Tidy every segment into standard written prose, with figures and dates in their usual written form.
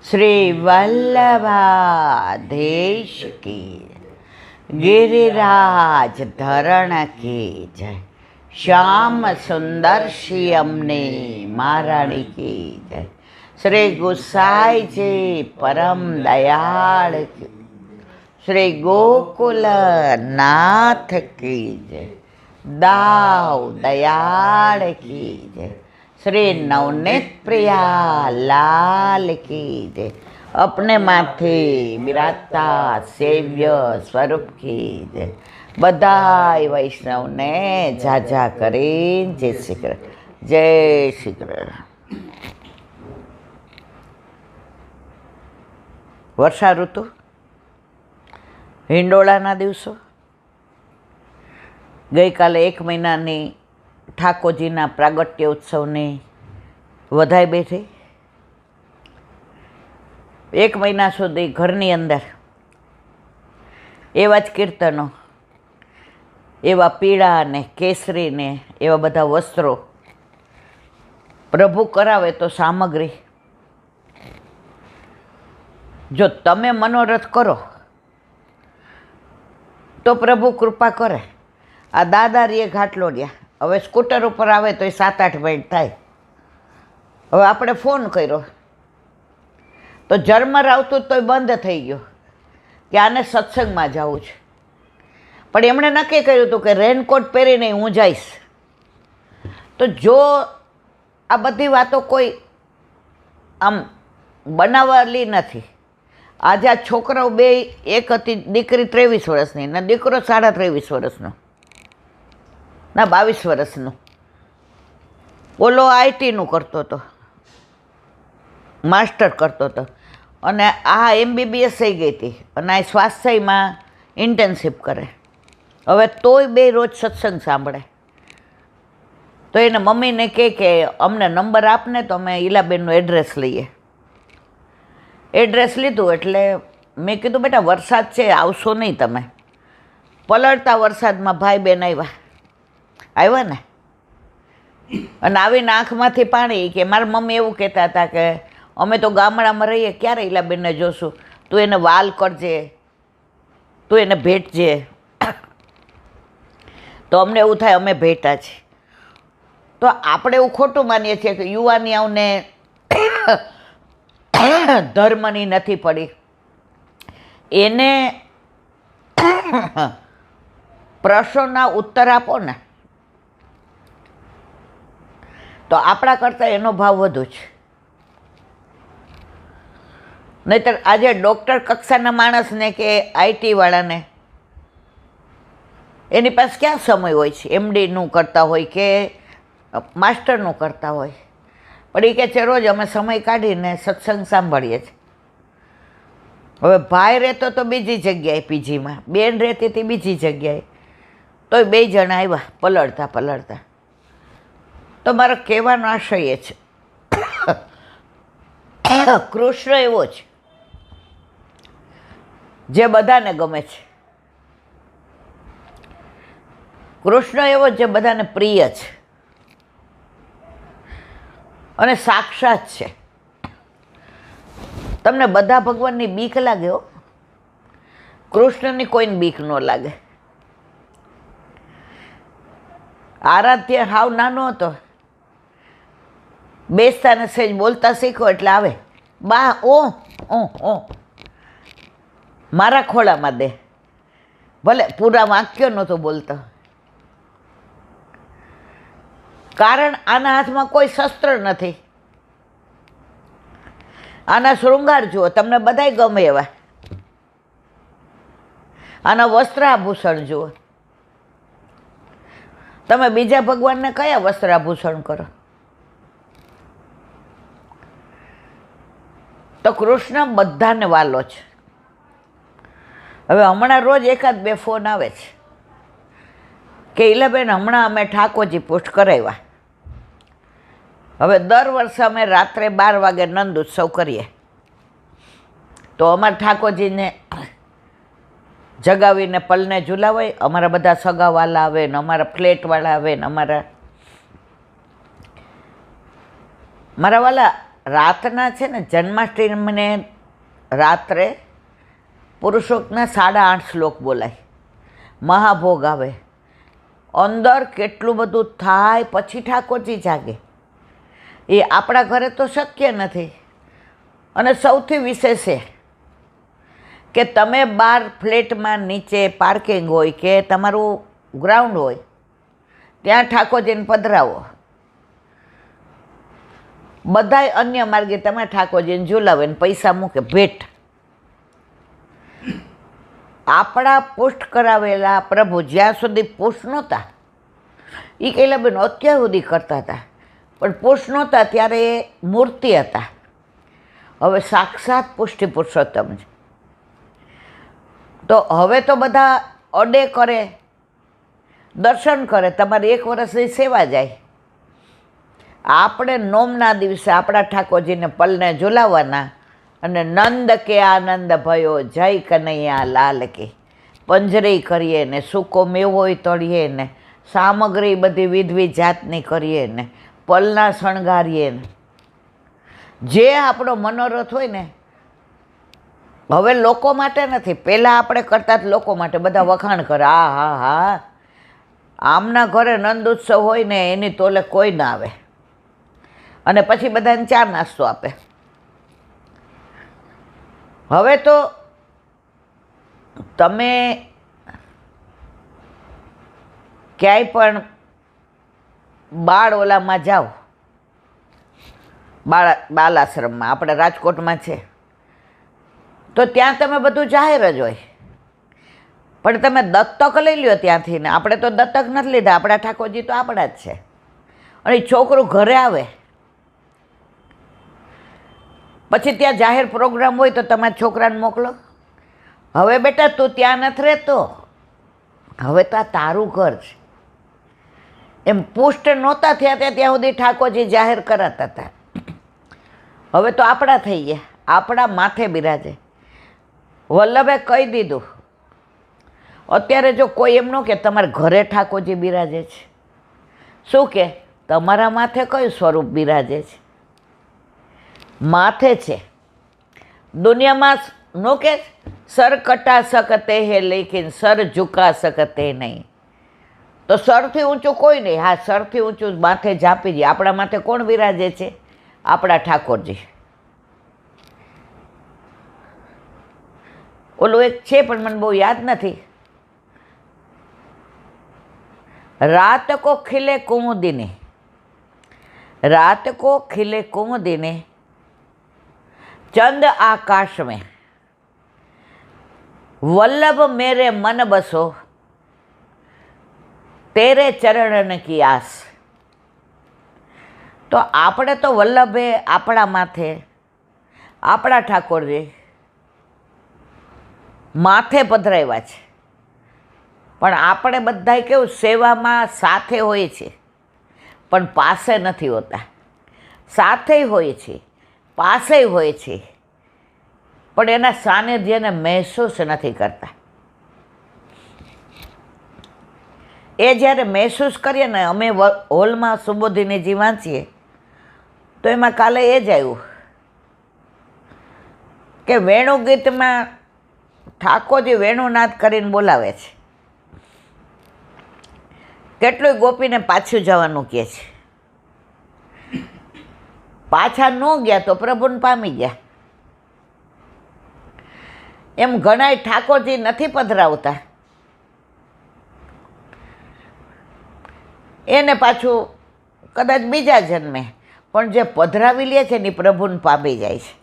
श्री वल्लभाधीश की, गिरिराज धरण की जय। श्याम सुंदर श्यामने महारानी की जय। श्री गुसाई जी परम दयाल की, श्री गोकुल नाथ की जय। दाव दयाल की जय। श्री नवनीत प्रिया लाल की जय। अपने माथे बिराजता सेव्य स्वरूप की जय। बधाई वैष्णव ने जाजा करे जय श्री कृष्ण, जय श्री कृष्ण। વર્ષા ઋતુ, હિંડોળાના દિવસો, ગઈકાલે 1 મહિનાની ઠાકોરજીના પ્રાગટ્ય ઉત્સવની વધાઈ બેઠી. 1 મહિના સુધી ઘરની અંદર એવા જ કીર્તનો, એવા પીળા ને કેસરી ને એવા બધા વસ્ત્રો, પ્રભુ કરાવે તો સામગ્રી. જો તમે મનોરથ કરો તો પ્રભુ કૃપા કરે. આ દાદારીએ ઘાટલોડિયા, હવે સ્કૂટર ઉપર આવે તો 7-8 મિનિટ થાય. હવે આપણે ફોન કર્યો તો ઝરમર આવતું તોય બંધ થઈ ગયો કે આને સત્સંગમાં જવું છે. પણ એમણે નક્કી કર્યું હતું કે રેનકોટ પહેરીને હું જઈશ. તો જો આ બધી વાતો કોઈ આમ બનાવેલી નથી. આજે આ છોકરાઓ બે, એક હતી દીકરી 23 વર્ષની ને દીકરો 23.5 વર્ષનો, ના 22 વર્ષનો. ઓલો આઈટીનું કરતો હતો, માસ્ટર કરતો હતો, અને આ MBBS થઈ ગઈ હતી અને આ સ્વાસ્થ્યમાં ઇન્ટર્નશીપ કરે. હવે તોય બે રોજ સત્સંગ સાંભળે. તો એને મમ્મીને કહે કે અમને નંબર આપને તો અમે ઈલાબેનનું એડ્રેસ લઈએ. એડ્રેસ લીધું એટલે મેં કીધું બેટા વરસાદ છે, આવશો નહીં તમે. પલળતા વરસાદમાં ભાઈ બહેન આવ્યા ને, અને આવીને આંખમાંથી પાણી કે મારા મમ્મી એવું કહેતા હતા કે અમે તો ગામડામાં રહીએ, ક્યારે ઈલાબેનને જોશું, તું એને વાલ કરજે, તું એને ભેટજે. તો અમને એવું થાય અમે ભેટા છીએ. તો આપણે એવું ખોટું માનીએ છીએ કે યુવાનીઓને ધર્મની નથી પડી. એને પ્રશ્નોના ઉત્તર આપો ને તો આપણા કરતાં એનો ભાવ વધુ છે. નહીંતર આજે ડૉક્ટર કક્ષાના માણસને કે આઈટીવાળાને એની પાસે ક્યાં સમય હોય છે? MDનું કરતા હોય કે માસ્ટરનું કરતા હોય. પણ એ કહે છે રોજ અમે સમય કાઢીને સત્સંગ સાંભળીએ છીએ. હવે ભાઈ રહેતો તો બીજી જગ્યાએ પીજીમાં, બેન રહેતી હતી બીજી જગ્યાએ, તોય 2 જણા આવ્યા પલળતા પલળતા. તો મારો કહેવાનો આશય એ છે, કૃષ્ણ એવો છે જે બધાને ગમે છે. કૃષ્ણ એવો જે બધાને પ્રિય છે અને સાક્ષાત છે. તમને બધા ભગવાનની બીક લાગે હો, કૃષ્ણની કોઈને બીક ન લાગે. આરાધ્ય હાવ નાનો હતો, બેસતા ને સહેજ બોલતા શીખો એટલે આવે, બા ઓ મારા ખોળામાં દે. ભલે પૂરા વાક્ય નહોતો બોલતો, કારણ આના હાથમાં કોઈ શસ્ત્ર નથી. આના શૃંગાર જુઓ, તમને બધાય ગમે એવા. આના વસ્ત્રાભૂષણ જુઓ. તમે બીજા ભગવાનને કયા વસ્ત્રાભૂષણ કરો? તો કૃષ્ણ બધાને વાલો છે. હવે હમણાં રોજ 1-2 ફોન આવે છે કે ઈલાબેન હમણાં અમે ઠાકોરજી પુષ્ટ કરાવ્યા. હવે દર વર્ષે અમે રાત્રે 12 વાગે નંદ ઉત્સવ કરીએ. તો અમારા ઠાકોરજીને જગાવીને પલને ઝુલાવાય. અમારા બધા સગાવાલા આવે ને અમારા ફ્લેટવાળા આવે ને અમારા વાલા રાતના છે ને જન્માષ્ટમીને રાત્રે પુરુષોક્તના 8.5 શ્લોક બોલાય, મહાભોગ આવે, અંદર કેટલું બધું થાય પછી ઠાકોરજી જાગે. એ આપણા ઘરે તો શક્ય નથી. અને સૌથી વિશેષ એ કે તમે બહાર ફ્લેટમાં નીચે પાર્કિંગ હોય કે તમારું ગ્રાઉન્ડ હોય ત્યાં ઠાકોરજીને પધરાવો. બધાય અન્ય માર્ગે તમે ઠાકોરજીને ઝુલાવે ને પૈસા મૂકે ભેટ. આપણા પુષ્ટ કરાવેલા પ્રભુ જ્યાં સુધી પુષ્ટ નહોતા, એ કહેલા બેન અત્યાર સુધી કરતા હતા, પણ પુષ્ટ નહોતા ત્યારે એ મૂર્તિ હતા. હવે સાક્ષાત પુષ્ટિ પુરુષોત્તમ છે. તો હવે તો બધા અડે કરે, દર્શન કરે, તમારી 1 વર્ષની સેવા જાય. આપણે નોમના દિવસે આપણા ઠાકોરજીને પલને ઝુલાવવાના અને નંદ કે આનંદ ભયો જય કનૈયા લાલ કે પંજરી કરીએ ને સૂકો મેવોય તળીએ ને સામગ્રી બધી વિધવી જાતની કરીએ ને પલના શણગારીએ ને જે આપણો મનોરથ હોય ને. હવે લોકો માટે નથી, પહેલાં આપણે કરતા જ લોકો માટે. બધા વખાણ કરે, હા હા હા આમના ઘરે નંદ ઉત્સવ હોય ને એની તોલે કોઈ ના આવે. અને પછી બધાને ચા નાસ્તો આપે. હવે તો તમે ક્યાંય પણ ઓલામાં જાઓ, બાલ આશ્રમમાં, આપણે રાજકોટમાં છે, તો ત્યાં તમે બધું જાહેર જ હોય. પણ તમે દત્તક લઈ લ્યો ત્યાંથી ને. આપણે તો દત્તક નથી લીધા, આપણા ઠાકોરજી તો આપણા જ છે. અને છોકરું ઘરે આવે પછી ત્યાં જાહેર પ્રોગ્રામ હોય તો તમારા છોકરાને મોકલો. હવે બેટા તું ત્યાં નથી રહેતો, હવે તો આ તારું ઘર છે. એમ પુષ્ટ નહોતા થયા ત્યાં સુધી ઠાકોરજી જાહેર કરાતા હતા. હવે તો આપણા થઈ ગયા, આપણા માથે બિરાજે. વલ્લભે કહી દીધું. અત્યારે જો કોઈ એમ ન કે તમારા ઘરે ઠાકોરજી બિરાજે છે, શું કે તમારા માથે કયું સ્વરૂપ બિરાજે છે? માથે છે. દુનિયામાં નો કે સર કટા શકતે હે લેકિન સર ઝુકા શકતે નહીં. તો સરથી ઊંચું કોઈ નહીં. હા, સરથી ઊંચું માથે ઝાંપી દે. આપણા માથે કોણ બિરાજે છે? આપણા ઠાકોરજી. ઓલું એક છે પણ મને બહુ યાદ નથી. रात को खिले कुमुदिनी, रात को खिले कुमुदिनी, चंद आकाश में, वल्लभ मेरे मन बसो, तेरे चरण की आस. તો આપણે તો વલ્લભે આપણા માથે, આપણા ઠાકોરજી માથે પધરાવ્યા છે. પણ આપણે બધા કેવું સેવામાં સાથે હોય છે પણ પાસે નથી હોતા. સાથે હોય છે, પાસે હોય છે, પણ એના સાનિધ્યને મહેસૂસ નથી કરતા. એ જ્યારે મહેસૂસ કરીએ ને, અમે હોલમાં સુબોધિનીજી વાંચીએ તો એમાં કાલે એ જ આવ્યું કે વેણુ ગીતમાં ઠાકોરજી વેણુનાદ કરીને બોલાવે છે. કેટલું ગોપીને પાછું જવાનું કહે છે. પાછા ન ગયા તો પ્રભુને પામી ગયા. એમ ઘણાય ઠાકોરજી નથી પધરાવતા, એને પાછું કદાચ બીજા જન્મે, પણ જે પધરાવી લે છે ને એ પ્રભુને પામી જાય છે.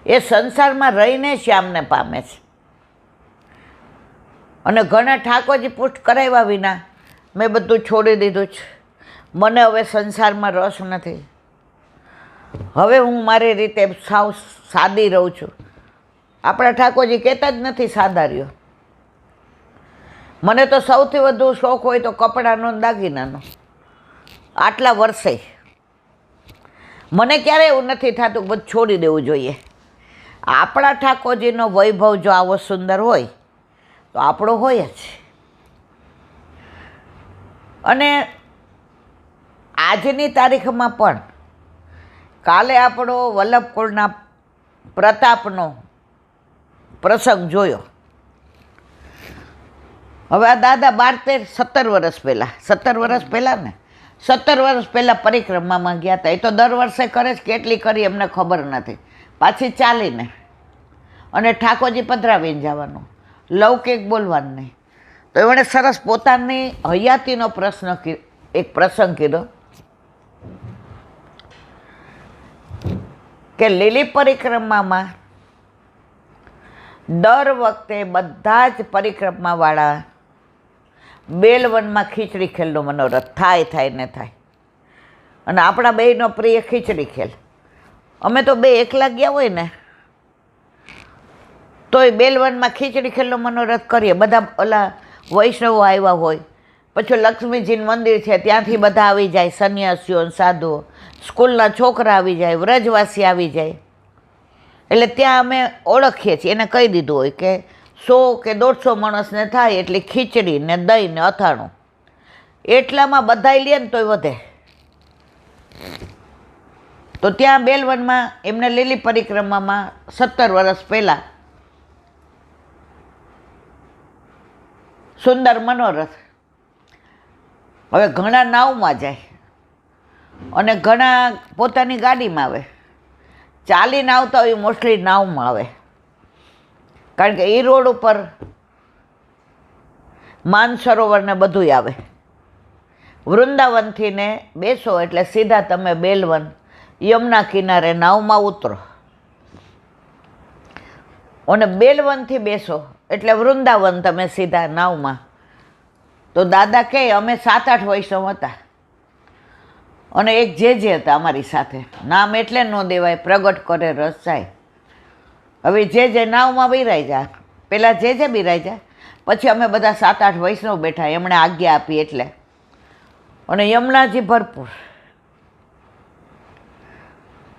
એ સંસારમાં રહીને શ્યામને પામે છે. અને ઘણા ઠાકોરજી પુષ્ટ કરાવ્યા વિના મેં બધું છોડી દીધું છે. મને હવે સંસારમાં રસ નથી. હવે હું મારી રીતે સાવ સાદી રહું છું. આપણા ઠાકોરજી કહેતા જ નથી સાદા રહ્યો. મને તો સૌથી વધુ શોખ હોય તો કપડાનો, દાગીનાનો. આટલા વર્ષે મને ક્યારેય એવું નથી થતું બધું છોડી દેવું જોઈએ. આપણા ઠાકોરજીનો વૈભવ જો આવો સુંદર હોય તો આપણો હોય જ. અને આજની તારીખમાં પણ કાલે આપણો વલ્લભકુળના પ્રતાપનો પ્રસંગ જોયો. હવે આ દાદા 12-13-17 વર્ષ પહેલાં 17 વર્ષ પહેલાં પરિક્રમામાં ગયા હતા. એ તો દર વર્ષે કરે જ, કેટલી કરી એમને ખબર નથી. પાછી ચાલીને અને ઠાકોરજી પધરાવીને જવાનું, લૌકિક બોલવાનું નહીં. તો એમણે સરસ પોતાની હયાતીનો એક પ્રસંગ કીધો કે લીલી પરિક્રમામાં દર વખતે બધા જ પરિક્રમાવાળા બેલવનમાં ખીચડી ખેલનો મનોરથ થાય ને થાય. અને આપણા બેયનો પ્રિય ખીચડી ખેલ. અમે તો બે એકલા ગયા હોય ને તોય બેલવનમાં ખીચડી ખેલનો મનોરથ કરીએ. બધા ઓલા વૈષ્ણવો આવ્યા હોય, પછી લક્ષ્મીજીનું મંદિર છે ત્યાંથી બધા આવી જાય, સંન્યાસીઓ સાધુઓ, સ્કૂલના છોકરા આવી જાય, વ્રજવાસી આવી જાય. એટલે ત્યાં અમે ઓળખીએ છીએ, એને કહી દીધું હોય કે 100 કે 150 માણસને થાય એટલી ખીચડી ને દહીં ને અથાણું. એટલામાં બધાય લે ને તોય વધે. તો ત્યાં બેલવનમાં એમને લીલી પરિક્રમામાં 17 વર્ષ પહેલાં સુંદર મનોરથ. હવે ઘણા નાવમાં જાય અને ઘણા પોતાની ગાડીમાં આવે. ચાલીને આવતા હોય મોસ્ટલી નાવમાં આવે, કારણ કે એ રોડ ઉપર માનસરોવર ને બધું આવે. વૃંદાવનથી ને બેસો એટલે સીધા તમે બેલવન યમુના કિનારે નાવમાં ઉતરો અને બેલવનથી બેસો એટલે વૃંદાવન તમે સીધા નાવમાં. તો દાદા કહે અમે 7-8 વૈષ્ણવ હતા અને એક જે હતા અમારી સાથે. નામ એટલે ન દેવાય, પ્રગટ કરે રસ જાય. હવે જે નાવમાં બિરાઈ જા, પહેલાં જે બિરાઈ જા, પછી અમે બધા 7-8 વૈષ્ણવ બેઠા. એમણે આજ્ઞા આપી એટલે. અને યમુનાજી ભરપૂર.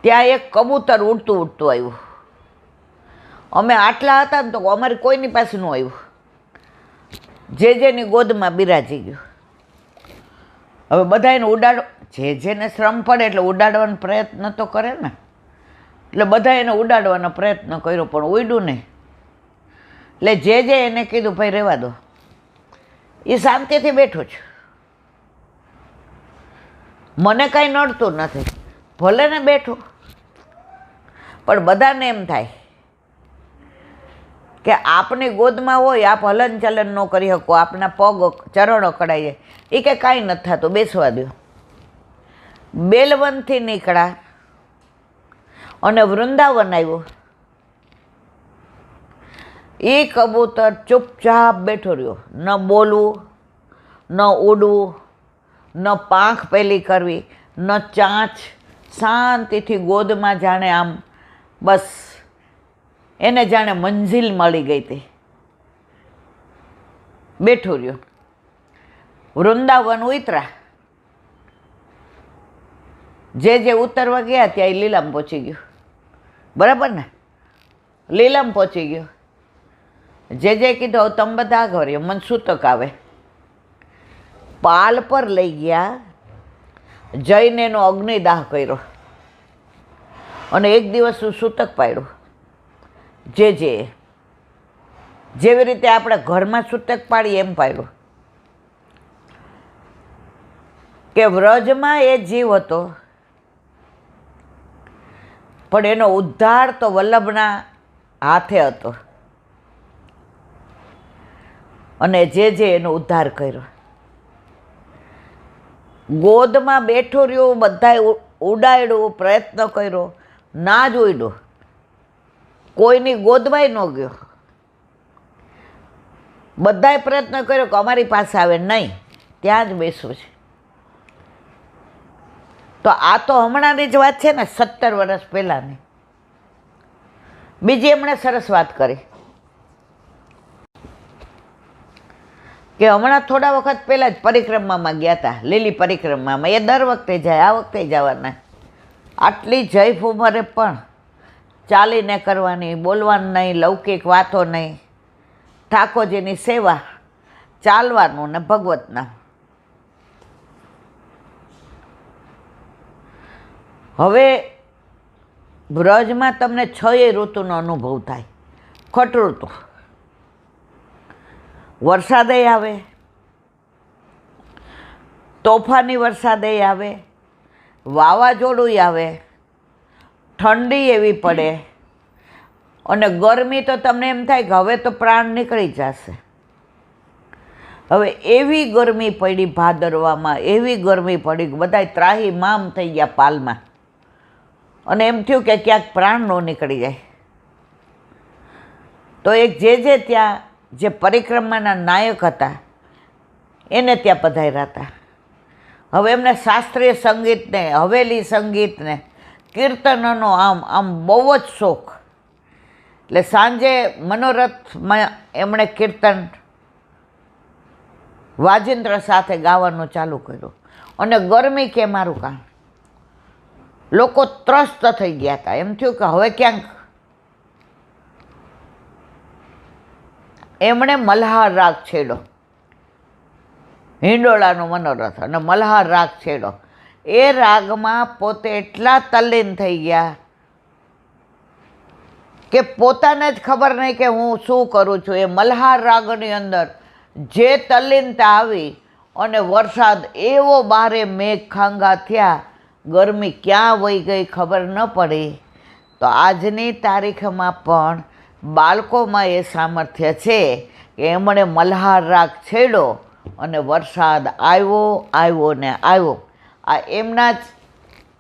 ત્યાં એક કબૂતર ઉડતું આવ્યું. અમે આટલા હતા ને તો અમારે કોઈની પાસે ન આવ્યું. જેની ગોદમાં બિરાજી ગયું. હવે બધા એને જેને શ્રમ પડે એટલે ઉડાડવાનો પ્રયત્ન તો કરે ને. એટલે બધા એને ઉડાડવાનો પ્રયત્ન કર્યો પણ ઉડ્યું નહીં. એટલે જે એને કીધું ભાઈ રહેવા દો, એ શાંતિથી બેઠો છે, મને કાંઈ નડતું નથી, ભલે ને બેઠું. પણ બધાને એમ થાય કે આપની ગોદમાં હોય, આપ હલન ચલન ન કરી શકો, આપના પગ ચરણો કડાઈ જાય. એ કે કાંઈ નથી થતું, બેસવા દો. બેલવનથી નીકળ્યા અને વૃંદાવન આવ્યું. એ કબૂતર ચૂપચાપ બેઠો રહ્યો, ન બોલવું, ન ઉડવું, ન પાંખ પેલી કરવી, ન ચાંચ. શાંતિથી ગોદમાં જાણે આમ બસ એને જાણે મંજિલ મળી ગઈ હતી, બેઠું રહ્યો. વૃંદાવન ઉતરા. જે ઉતરવા ગયા ત્યાં એ લીલામ પહોંચી ગયો. બરાબર ને? લીલામ પહોંચી ગયો. જે કીધું હવે તમે બધા આગળ રહ્યો, મને સૂતક આવે. પાલ પર લઈ ગયા, જઈને એનો અગ્નિદાહ કર્યો અને એક દિવસનું સૂતક પાડ્યું. જેવી રીતે આપણે ઘરમાં સૂતક પાડીએ એમ પાડ્યું. કે વ્રજમાં એ જીવ હતો પણ એનો ઉદ્ધાર તો વલ્લભના હાથે હતો અને જે એનો ઉદ્ધાર કર્યો. ગોદમાં બેઠું રહ્યું, બધાએ ઉડાડ્યું, પ્રયત્ન કર્યો, ના જ ઉડ્યો. કોઈની ગોદવાય ન ગયો. બધાએ પ્રયત્ન કર્યો કે અમારી પાસે આવે નહીં, ત્યાં જ બેસવું છે. તો આ તો હમણાંની જ વાત છે ને, 17 વર્ષ પહેલાંની. બીજી એમણે સરસ વાત કરી કે હમણાં થોડા વખત પહેલાં જ પરિક્રમામાં ગયા હતા, લીલી પરિક્રમામાં. એ દર વખતે જાય, આ વખતે જવાના. આટલી જૈફ ઉંમરે પણ ચાલીને કરવાની, બોલવાનું નહીં, લૌકિક વાતો નહીં, ઠાકોરજીની સેવા, ચાલવાનું ને ભગવતના. હવે વ્રજમાં તમને 6 ઋતુનો અનુભવ થાય. ખટ ઋતુ, વરસાદે આવે, તોફાની વરસાદે આવે, વાવાઝોડું આવે, ઠંડી એવી પડે, અને ગરમી તો તમને એમ થાય કે હવે તો પ્રાણ નીકળી જશે. હવે એવી ગરમી પડી ભાદરવામાં, એવી ગરમી પડી કે બધાય ત્રાહીમામ થઈ ગયા પાલમાં, અને એમ થયું કે ક્યાંક પ્રાણ ન નીકળી જાય. તો એક જે ત્યાં જે પરિક્રમાના નાયક હતા એને ત્યાં પધાર્યા હતા. હવે એમને શાસ્ત્રીય સંગીતને, હવેલી સંગીતને, કીર્તનનો આમ બહુ જ શોખ. એટલે સાંજે મનોરથમાં એમણે કીર્તન વાજિંત્ર સાથે ગાવાનું ચાલુ કર્યું. અને ગરમી કે મારું કામ, લોકો ત્રસ્ત થઈ ગયા હતા. એમ થયું કે હવે ક્યાંક. એમણે મલ્હાર રાગ છેડ્યો, હિંડોળાનો મનોરથ, અને મલ્હાર રાગ છેડ્યો. એ રાગમાં પોતે એટલા તલ્લીન થઈ ગયા કે પોતાને જ ખબર નહીં કે હું શું કરું છું. એ મલ્હાર રાગની અંદર જે તલ્લીનતા આવી, અને વરસાદ એવો બારે મેઘ ખાંગા થયા, ગરમી ક્યાં વહી ગઈ ખબર ન પડી. તો આજની તારીખમાં પણ બાળકોમાં એ સામર્થ્ય છે કે એમણે મલ્હાર રાગ છેડ્યો અને વરસાદ આવ્યો ને આવ્યો. આ એમના જ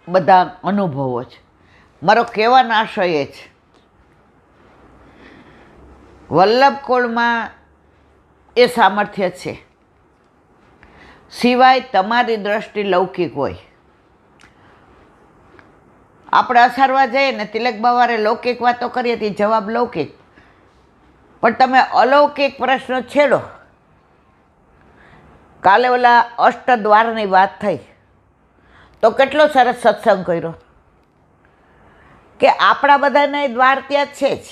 બધા અનુભવો છે. મારો કહેવાનો આશય એ છે, વલ્લભકુળમાં એ સામર્થ્ય છે. સિવાય તમારી દ્રષ્ટિ લૌકિક હોય. આપણે અસારવા જઈએ ને, તિલક બાવારે લૌકિક વાતો કરીએ હતી, જવાબ લૌકિક. પણ તમે અલૌકિક પ્રશ્નો છેડો. કાલે ઓલા અષ્ટદ્વારની વાત થઈ તો કેટલો સરસ સત્સંગ કર્યો કે આપણા બધાને દ્વાર ત્યાં છે જ.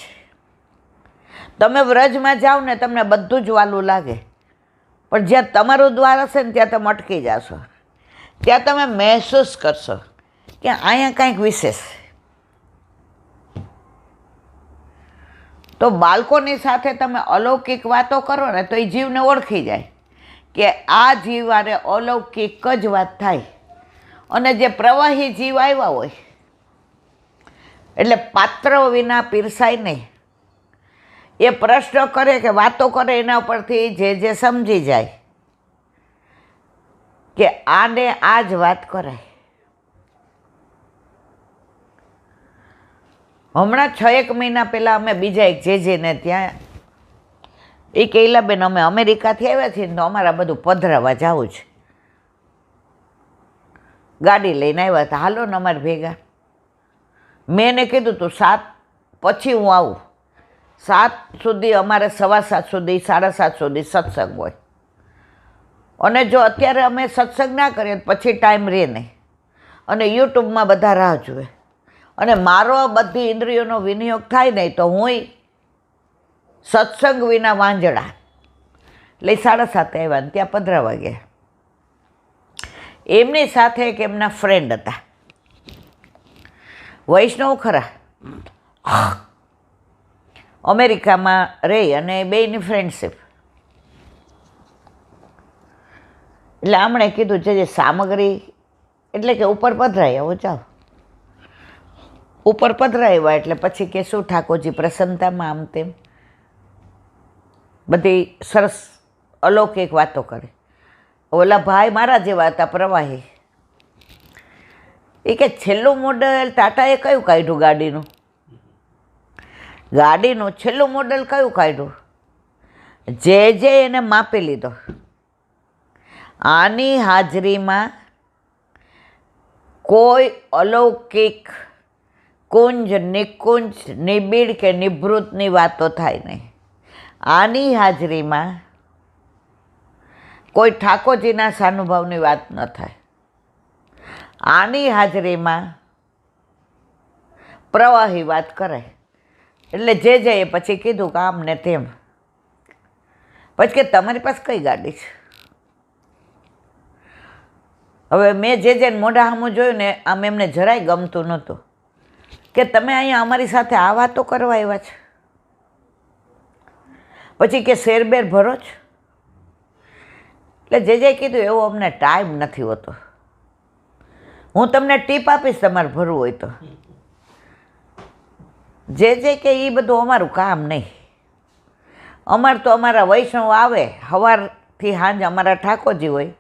તમે વ્રજમાં જાઓ ને તમને બધું જ વાલું લાગે, પણ જ્યાં તમારું દ્વાર હશે ને ત્યાં તમે અટકી જશો. ત્યાં તમે મહેસૂસ કરશો કે અહીંયા કંઈક વિશેષ. તો બાળકોની સાથે તમે અલૌકિક વાતો કરો ને તો એ જીવને ઓળખી જાય કે આ જીવ આરે અલૌકિક જ વાત થાય. અને જે પ્રવાહી જીવ આવ્યા હોય એટલે પાત્ર વિના પીરસાય નહીં. એ પ્રશ્ન કરે કે વાતો કરે, એના પરથી જે સમજી જાય કે આને આ જ વાત કરાય. હમણાં 6 મહિના પહેલાં અમે બીજા એક જેને ત્યાં, એ કૈલાબેન અમે અમેરિકાથી આવ્યા છીએ તો અમારા બધું પધરાવા જવું છે. ગાડી લઈને આવ્યા હતા, હાલો ને અમારે ભેગા. મેં એને કીધું તું 7 પછી હું આવું. 7 સુધી અમારે 7:15 સુધી 7:30 સુધી સત્સંગ હોય. અને જો અત્યારે અમે સત્સંગ ના કરીએ પછી ટાઈમ રહે નહીં, અને યુટ્યુબમાં બધા રાહ જુએ, અને મારો બધી ઇન્દ્રિયોનો વિનિયોગ થાય નહીં તો હું સત્સંગ વિના વાંજળા. એટલે 7:30 આવ્યા ને ત્યાં પધરાવા ગયા. એમની સાથે એક એમના ફ્રેન્ડ હતા, વૈષ્ણવ ખરા, અમેરિકામાં રહી, અને બેયની ફ્રેન્ડશીપ. એટલે આમણે કીધું જે સામગ્રી, એટલે કે ઉપર પધરાય આવો જાઓ. ઉપર પધરાવ્યા એટલે પછી કે શું ઠાકોરજી પ્રસન્નતામાં આમ તેમ બધી સરસ અલૌકિક વાતો કરે. ઓલા ભાઈ મારા જેવા હતા, પ્રવાહી. એ કે છેલ્લું મોડલ ટાટાએ કયું કાઢ્યું ગાડીનું? ગાડીનું છેલ્લું મોડલ કયું કાઢ્યું? જે એને માપી લીધો. આની હાજરીમાં કોઈ અલૌકિક કુંજ, નિકુંજ, નિબીડ કે નિભૃતની વાતો થાય નહીં. આની હાજરીમાં કોઈ ઠાકોરજીના સાનુભાવની વાત ન થાય. આની હાજરીમાં પ્રવાહી વાત કરાય. એટલે જે એ પછી કીધું કે આમ ને તેમ. પછી કે તમારી પાસે કઈ ગાડી છે? હવે મેં જેને મોઢા સામું જોયું ને આમ એમને જરાય ગમતું નહોતું. કે તમે અહીંયા અમારી સાથે આ વાતો કરવા આવ્યા છે? પછી કે શેરબેર ભરો છો? એટલે જે કીધું એવો અમને ટાઈમ નથી હોતો. હું તમને ટીપ આપીશ તમારે ભરવું હોય તો. જે કે એ બધું અમારું કામ નહીં. અમારે તો અમારા વૈષ્ણવ આવે, સવારથી સાંજ અમારા ઠાકોરજી હોય,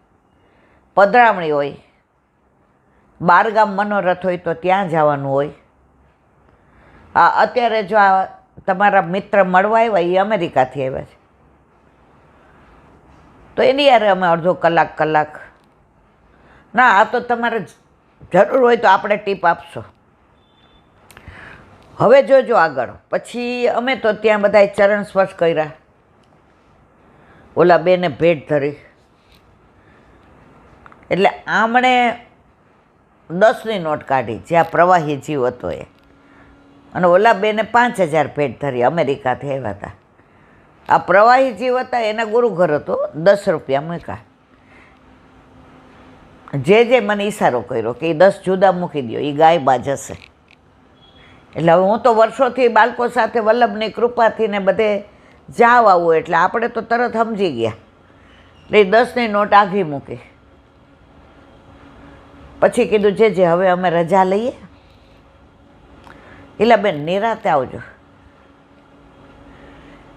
પધરામણી હોય, બારગામ મનોરથ હોય તો ત્યાં જવાનું હોય. અત્યારે જો આ તમારા મિત્ર મળવા આવ્યા એ અમેરિકાથી આવ્યા છે, તો એની યારે અમે અડધો કલાક ના, આ તો તમારે જરૂર હોય તો આપણે ટીપ આપશો. હવે જોજો આગળ. પછી અમે તો ત્યાં બધાએ ચરણ સ્પર્શ કર્યા, ઓલા બેને ભેટ ધરી. એટલે આમણે 10ની નોટ કાઢી, જ્યાં પ્રવાહી જીવ હતો એ, અને ઓલા બેને 5000 ભેટ ધરી, અમેરિકાથી આવ્યા હતા. આ પ્રવાહી જીવ હતા એના ગુરુઘર હતો, 10 રૂપિયા મૂક્યા. જે મને ઈશારો કર્યો કે એ 10 જુદા મૂકી દો, એ ગાયબા જશે. એટલે હવે હું તો વર્ષોથી બાળકો સાથે વલ્લભની કૃપાથી ને બધે જાવ આવું, એટલે આપણે તો તરત સમજી ગયા. એટલે એ 10ની નોટ આઘી મૂકી. પછી કીધું જે હવે અમે રજા લઈએ, એટલે બેન નિરાતે આવજો.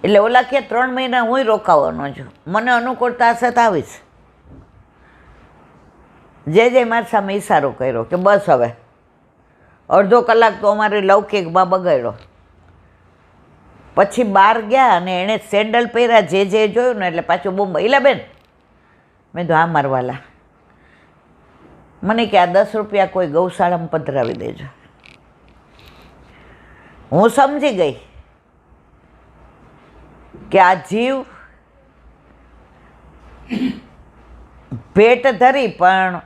એટલે ઓલા કે 3 મહિના હું રોકાવાનો છું, મને અનુકૂળતા હશે તો આવીશ. જે મારી સામે ઈશારો કર્યો કે બસ હવે અડધો કલાક તો અમારી લૌકિકમાં બગાડ્યો. પછી બહાર ગયા અને એણે સેન્ડલ પહેર્યા, જે જોયું ને એટલે પાછું બૂમ, એટલે બેન મેં તો હા મારવાલા, મને કે આ 10 રૂપિયા કોઈ ગૌશાળામાં પધરાવી દેજો. હું સમજી ગઈ કે આ જીવ ભેટ ધરી, પણ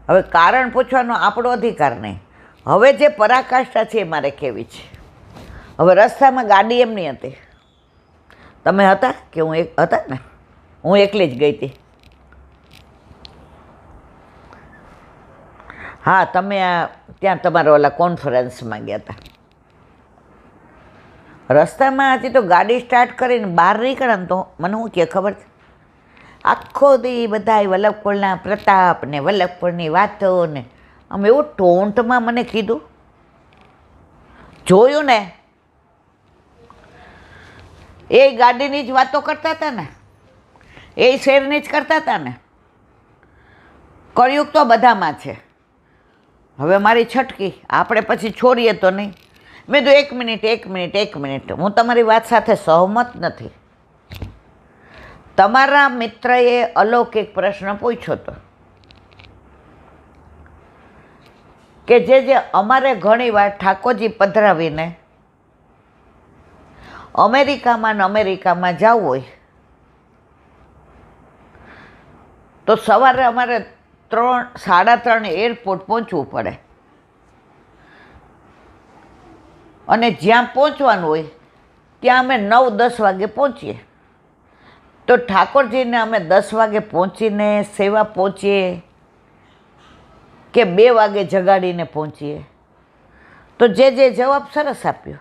હવે કારણ પૂછવાનો આપણો અધિકાર નહીં. હવે જે પરાકાષ્ઠા છે એ મારે કહેવી છે. હવે રસ્તામાં ગાડી એમની હતી, તમે હતા કે હું હતા ને, હું એકલી જ ગઈ હતી. હા, તમે ત્યાં તમારા ઓલા કોન્ફરન્સમાં ગયા હતા. રસ્તામાં હજી તો ગાડી સ્ટાર્ટ કરીને બહાર નીકળ્યા ને તો મને શું કહે ખબર છે, આખો દી બધા વલ્લભકુળના પ્રતાપ ને વલ્લભકુળની વાતો ને આમ એવું ટોન્ટમાં મને કીધું. જોયું ને, એ ગાડીની જ વાતો કરતા હતા ને, એ શેરની જ કરતા હતા ને. કળયુગ તો બધામાં છે. હવે મારી છટકી, આપણે પછી છોડીએ તો નહીં. મેં તો એક મિનિટ, હું તમારી વાત સાથે સહમત નથી. તમારા મિત્રએ અલૌકિક પ્રશ્ન પૂછ્યો હતો કે જે અમારે ઘણીવાર ઠાકોરજી પધરાવીને અમેરિકામાં જવું હોય તો સવારે અમારે 3-3:30 એરપોર્ટ પહોંચવું પડે, અને જ્યાં પહોંચવાનું હોય ત્યાં અમે 9-10 વાગે પહોંચીએ. તો ઠાકોરજીને અમે 10 વાગે પહોંચીને સેવા પહોંચીએ કે 2 વાગે જગાડીને પહોંચીએ? તો જે જવાબ સરસ આપ્યો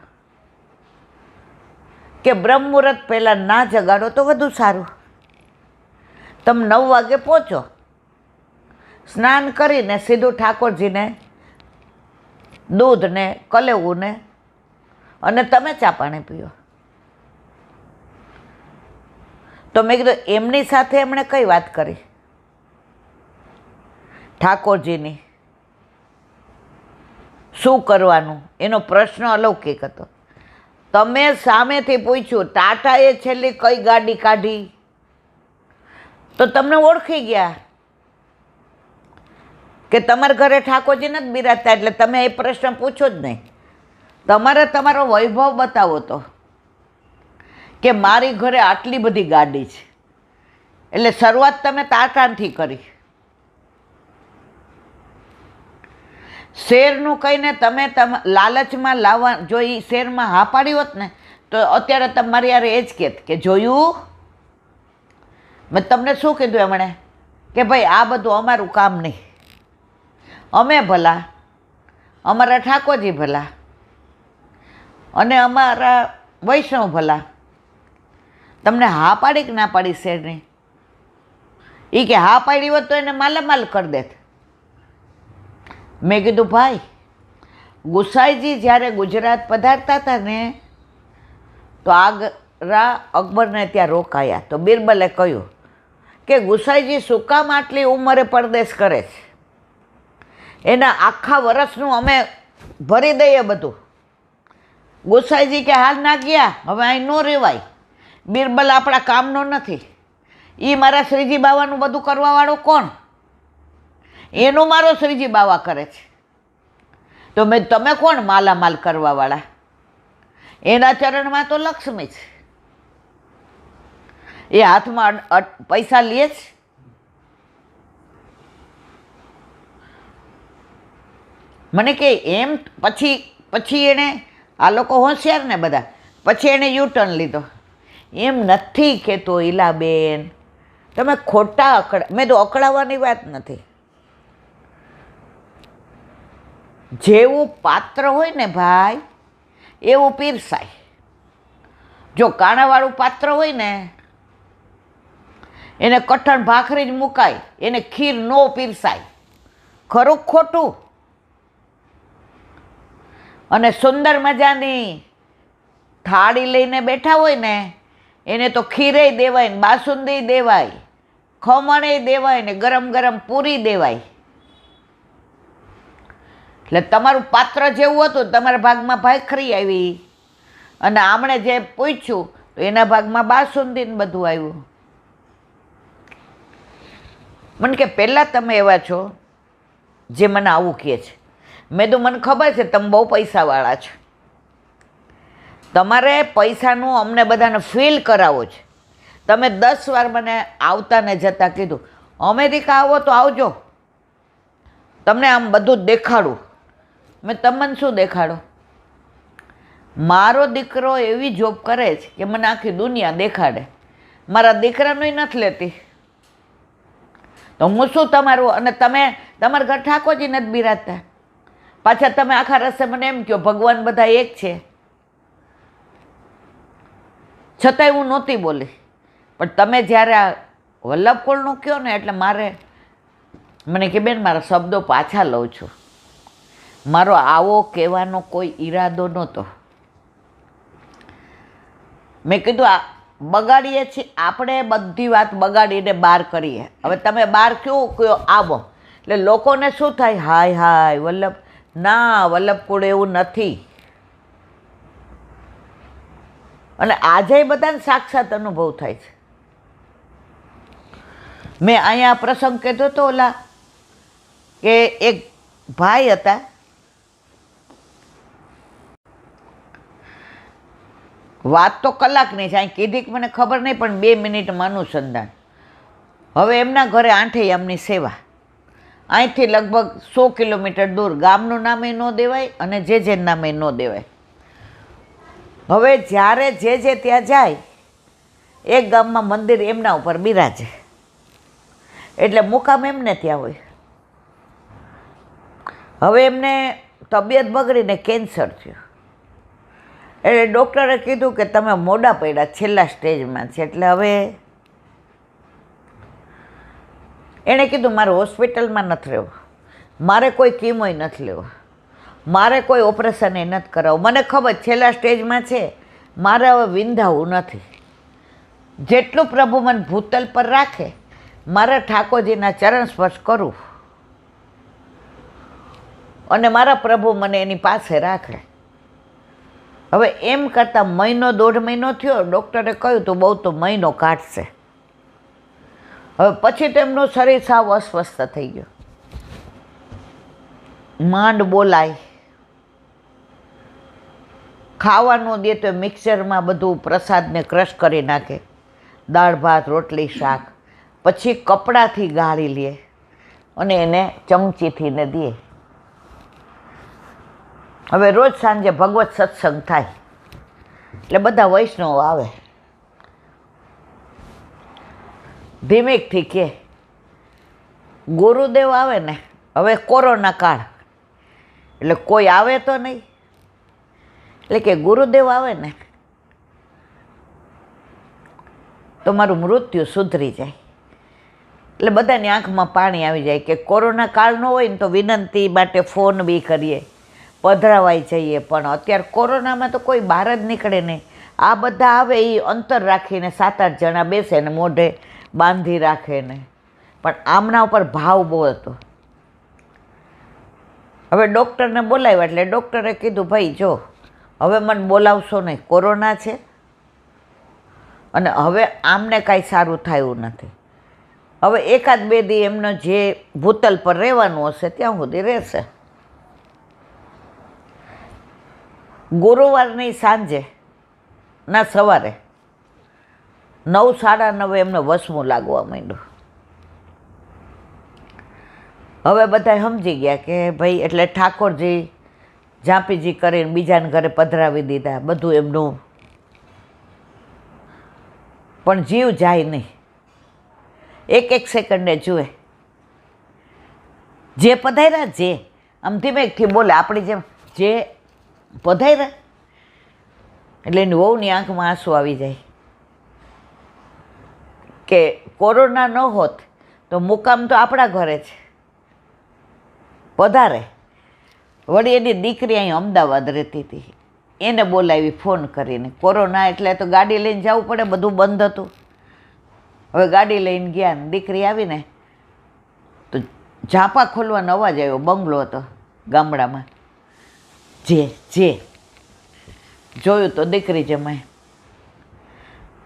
કે બ્રહ્મ મુહૂર્ત પહેલાં ના જગાડો તો વધુ સારું. તમે 9 વાગે પહોંચો, સ્નાન કરીને સીધું ઠાકોરજીને દૂધ ને કલેવું ને અને તમે ચા પાણી પીઓ. તો મેં કીધું એમની સાથે એમણે કઈ વાત કરી? ઠાકોરજીની શું કરવાનું એનો પ્રશ્ન અલૌકિક હતો. તમે સામેથી પૂછ્યું ટાટાએ છેલ્લી કઈ ગાડી કાઢી, તો તમને ઓળખી ગયા કે તમારા ઘરે ઠાકોરજી નથી બિરાજતા, એટલે તમે એ પ્રશ્ન પૂછો જ નહીં. તમારે તમારો વૈભવ બતાવો તો કે મારી ઘરે આટલી બધી ગાડી છે, એટલે શરૂઆત તમે ટાટાથી કરી. શેરનું કહીને તમે લાલચમાં લાવવા, જો એ શેરમાં હા પાડી હોત ને તો અત્યારે તમારી યાર એ જ કહેત કે જોયું મેં તમને શું કીધું એમણે કે ભાઈ આ બધું અમારું કામ નહીં, અમે ભલા અમારા ઠાકોરજી ભલા અને અમારા વૈષ્ણવ ભલા. તમને હા પાડી કે ના પાડી શેરની? એ કે હા પાડી હોત તો એને માલામાલ કરી દેત. મેં કીધું ભાઈ, ગુસાઈજી જ્યારે ગુજરાત પધારતા હતા ને તો આગ્રા અકબરને ત્યાં રોકાયા. તો બિરબલે કહ્યું કે ગુસાઈજી શું કામ આટલી ઉંમરે પરદેશ કરે છે? એના આખા વર્ષનું અમે ભરી દઈએ બધું. ગુસાઈજી કે હાલ ના ગયા, હવે અહીં ન રહેવાય. બિરબલ આપણા કામનો નથી. એ મારા શ્રીજી બાવાનું બધું કરવાવાળો કોણ? એનું મારો શ્રીજી બાવા કરે છે. તો મેં તમે કોણ માલામાલ કરવાવાળા? એના ચરણમાં તો લક્ષ્મી છે. એ હાથમાં પૈસા લે છે. મને કે એમ પછી એણે, આ લોકો હોશિયાર ને બધા, પછી એણે યુટર્ન લીધો. એમ નથી કહેતો ઈલાબેન, તમે ખોટા મેં તો અકળાવવાની વાત નથી. જેવું પાત્ર હોય ને ભાઈ એવું પીરસાય. જો કાણાવાળું પાત્ર હોય ને એને કઠણ ભાખરી જ મુકાય, એને ખીર ન પીરસાય. ખરું ખોટું? અને સુંદર મજાની થાળી લઈને બેઠા હોય ને એને તો ખીરે દેવાય ને બાસુંદી દેવાય, ખમણે દેવાય ને ગરમ ગરમ પૂરી દેવાય. એટલે તમારું પાત્ર જેવું હતું, તમારા ભાગમાં ભાખરી આવી અને આમણે જે પૂછ્યું તો એના ભાગમાં બાસુંદી ને બધું આવ્યું. મને કે પહેલાં તમે એવા છો જે મને આવું કહે છે. મેં તો મને ખબર છે તમે બહુ પૈસાવાળા છો, તમારે પૈસાનું અમને બધાને ફીલ કરાવો છે. તમે 10 વાર મને આવતા ને જતા કીધું અમેરિકા આવો તો આવજો, તમને આમ બધું જ દેખાડું. મેં તમને શું દેખાડો? મારો દીકરો એવી જોબ કરે છે કે મને આખી દુનિયા દેખાડે. મારા દીકરાનું નથી લેતી તો હું શું તમારું? અને તમે તમારા ઘર ઠાકોરજી નથી બિરાજતા, પાછા તમે આખા રસ્તે મને એમ કહો ભગવાન બધા એક છે. છતાંય હું નહોતી બોલી, પણ તમે જ્યારે આ વલ્લભકુળનું કહો ને એટલે મને કે બેન મારા શબ્દો પાછા લઉં છું. મારો આવો કહેવાનો કોઈ ઈરાદો નહોતો. મેં કીધું આ બગાડીએ છીએ આપણે, બધી વાત બગાડીને બહાર કરીએ. હવે તમે બહાર કેવું કહો આવો એટલે લોકોને શું થાય? હાય હાય વલ્લભ. ના, વલ્લભકુળ એવું નથી. અને આજે બધાને સાક્ષાત અનુભવ થાય છે. મેં અહીંયા પ્રસંગ કહેતો હતો ઓલા કે એક ભાઈ હતા, વાત તો કલાકની છે, અહીં કીધી કે મને ખબર નહીં, પણ 2 મિનિટમાં અનુસંધાન. હવે એમના ઘરે આંઠૈયામની સેવા, અહીંથી લગભગ 100 કિલોમીટર દૂર. ગામનું નામે ન દેવાય અને જે નામે ન દેવાય. હવે જ્યારે જે ત્યાં જાય, એક ગામમાં મંદિર એમના ઉપર બિરાજે એટલે મુકામ એમને ત્યાં હોય. હવે એમને તબિયત બગડીને કેન્સર થયું એટલે ડૉક્ટરે કીધું કે તમે મોડા પડ્યા, છેલ્લા સ્ટેજમાં છે. એટલે હવે એણે કીધું મારે હોસ્પિટલમાં નથી રહેવું, મારે કોઈ કીમોય નથી લેવો, મારે કોઈ ઓપરેશન એ નથી કરાવવું. મને ખબર છેલ્લા સ્ટેજમાં છે, મારે હવે વિંધાવું નથી. જેટલું પ્રભુ મને ભૂતલ પર રાખે મારે ઠાકોરજીના ચરણ સ્પર્શ કરું અને મારા પ્રભુ મને એની પાસે રાખે. હવે એમ કરતાં 1.5 મહિનો થયો. ડૉક્ટરે કહ્યું તો બહુ તો મહિનો કાઢશે. હવે પછી તો એમનું શરીર સાવ અસ્વસ્થ થઈ ગયું, માંડ બોલાય, ખાવાનું દે તો મિક્સરમાં બધું પ્રસાદને ક્રશ કરી નાખે, દાળ ભાત રોટલી શાક, પછી કપડાથી ગાળી લે અને એને ચમચીથી ને દે. હવે રોજ સાંજે ભગવત સત્સંગ થાય એટલે બધા વૈષ્ણવ આવે, ધીમેકથી કે ગુરુદેવ આવે ને. હવે કોરોના કાળ એટલે કોઈ આવે તો નહીં, એટલે કે ગુરુદેવ આવે ને તો મારું મૃત્યુ સુધરી જાય. એટલે બધાની આંખમાં પાણી આવી જાય કે કોરોના કાળ ન હોય ને તો વિનંતી માટે ફોન બી કરીએ, પધરાવાઈ જઈએ, પણ અત્યારે કોરોનામાં તો કોઈ બહાર જ નીકળે નહીં. આ બધા આવે એ અંતર રાખીને 7-8 જણા બેસે ને મોઢે બાંધી રાખે ને, પણ આમના ઉપર ભાવ બહુ હતો. હવે ડૉક્ટરને બોલાવ્યા એટલે ડૉક્ટરે કીધું ભાઈ જો હવે મને બોલાવશો નહીં, કોરોના છે અને હવે આમને કાંઈ સારું થયું નથી. હવે 1-2 દી એમનો જે ભૂતલ પર રહેવાનું હશે ત્યાં સુધી રહેશે. ગુરુવારની સાંજે ના સવારે 9-9:30 એમને વસમું લાગવા માંડ્યું. હવે બધા સમજી ગયા કે ભાઈ, એટલે ઠાકોરજી ઝાંપીજી કરીને બીજાને ઘરે પધરાવી દીધા, બધું એમનું, પણ જીવ જાય નહીં. 1-1 સેકન્ડે જુએ જે પધાર્યા, જે આમ ધીમેકથી બોલે આપણી જેમ, જે પધાર્યા એટલે એની વહુની આંખમાં આંસુ આવી જાય કે કોરોના ન હોત તો મુકામ તો આપણા ઘરે છે, પધારે. વળી એની દીકરી અહીં અમદાવાદ રહેતી હતી, એને બોલાવી ફોન કરીને. કોરોના એટલે તો ગાડી લઈને જવું પડે, બધું બંધ હતું. હવે ગાડી લઈને ગયા ને દીકરી આવીને તો ઝાંપા ખોલવાનો અવાજ આવ્યો, બંગલો હતો ગામડામાં. જે જોયું તો દીકરી જમાય.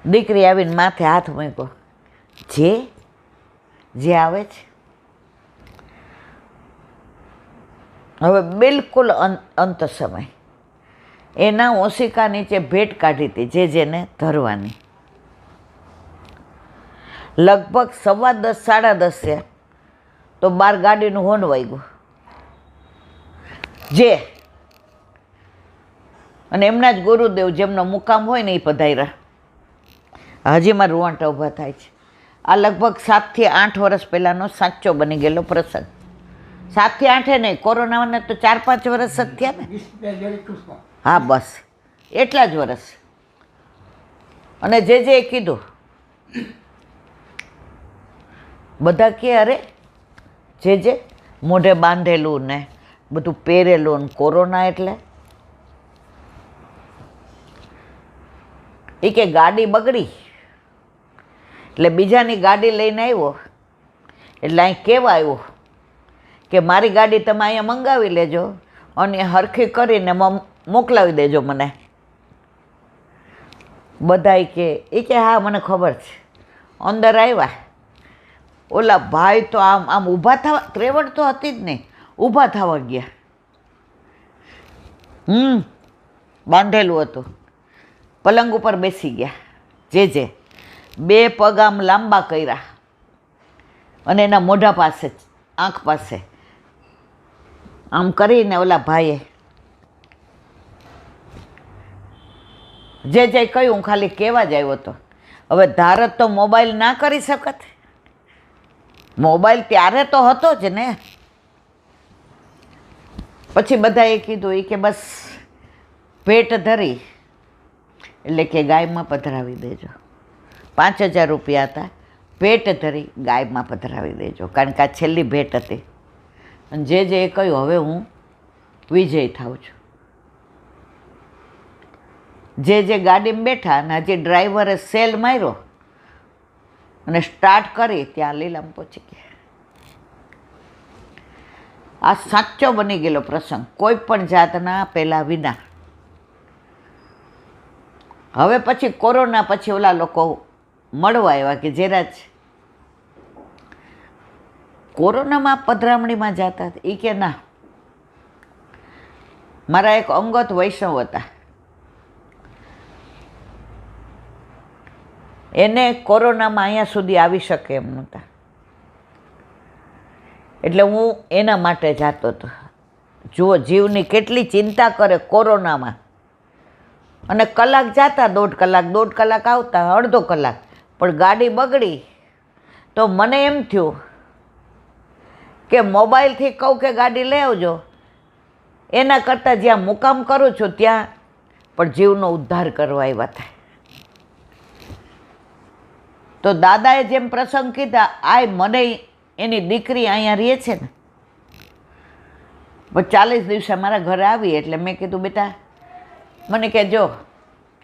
દીકરી આવીને માથે હાથ મૂક્યો, જે આવે છે. હવે બિલકુલ અંત સમય એના ઓશિકા નીચે ભેટ કાઢી હતી જેને ધરવાની. લગભગ 10:15 10:30 થયા તો બહાર ગાડીનું હોર્ન વાગ્યું. અને એમના જ ગુરુદેવ જેમનો મુકામ હોય ને એ પધાર્યા. હજી મારા રૂવાંટા ઊભા થાય છે. આ લગભગ 7 થી 8 વર્ષ પહેલાંનો સાચો બની ગયેલો પ્રસંગ. 7 થી 8 નહીં, કોરોનાને તો 4-5 વર્ષ જ થયા ને. હા બસ એટલા જ વર્ષ. અને જે કીધું બધા કે અરે જે મોઢે બાંધેલું ને બધું પહેરેલું ને કોરોના એટલે એ કે ગાડી બગડી એટલે બીજાની ગાડી લઈને આવ્યો. એટલે અહીં કહેવા આવ્યો કે મારી ગાડી તમે અહીંયા મંગાવી લેજો અને હરખી કરીને મોકલાવી દેજો મને. બધા કે હા મને ખબર છે. અંદર આવ્યા. ઓલા ભાઈ તો આમ ઊભા થવા, ત્રેવડ તો હતી જ નહીં, ઊભા થવા ગયા. બાંધેલું હતું. પલંગ ઉપર બેસી ગયા. જે 2 પગ આમ લાંબા કર્યા અને એના મોઢા પાસે, આંખ પાસે આમ કરીને ઓલા ભાઈએ જે કહ્યું હું ખાલી કહેવા જ આવ્યો હતો. હવે ધારત તો મોબાઈલ ના કરી શકત. મોબાઈલ ત્યારે તો હતો જ ને. પછી બધાએ કીધું કે બસ ભેટ ધરી એટલે કે ગાયમાં પધરાવી દેજો. 5,000 રૂપિયા હતા. ભેટ ધરી ગાયમાં પધરાવી દેજો, કારણ કે આ છેલ્લી ભેટ હતી. અને જે કહ્યું હવે હું વિજય થાઉં છું. જે ગાડીમાં બેઠા અને હજી ડ્રાઈવરે સેલ માર્યો અને સ્ટાર્ટ કરી ત્યાં લીલામ પહોંચી ગયા. આ સાચો બની ગયેલો પ્રસંગ, કોઈ પણ જાતના પહેલાં વિના. હવે પછી કોરોના પછી ઓલા લોકો મળવા આવ્યા કે જેરાજ કોરોનામાં પધરામણીમાં જતા. એ કે ના, મારા એક અંગત વૈષ્ણવ હતા, એને કોરોનામાં અહીંયા સુધી આવી શકે એમ નહોતા, એટલે હું એના માટે જતો હતો. જુઓ જીવની કેટલી ચિંતા કરે કોરોનામાં. અને કલાક જતા, 1.5 કલાક આવતા, અડધો કલાક. પણ ગાડી બગડી તો મને એમ થયું કે મોબાઈલથી કહું કે ગાડી લઈ આવજો એના કરતાં જ્યાં મુકામ કરું છું ત્યાં પણ જીવનો ઉદ્ધાર કરવા આવ્યા હતા. તો દાદાએ જેમ પ્રસંગ કીધા, આ મને એની દીકરી અહીંયા રહે છે ને, પણ 40 દિવસે મારા ઘરે આવી એટલે મેં કીધું, બેટા મને કે જો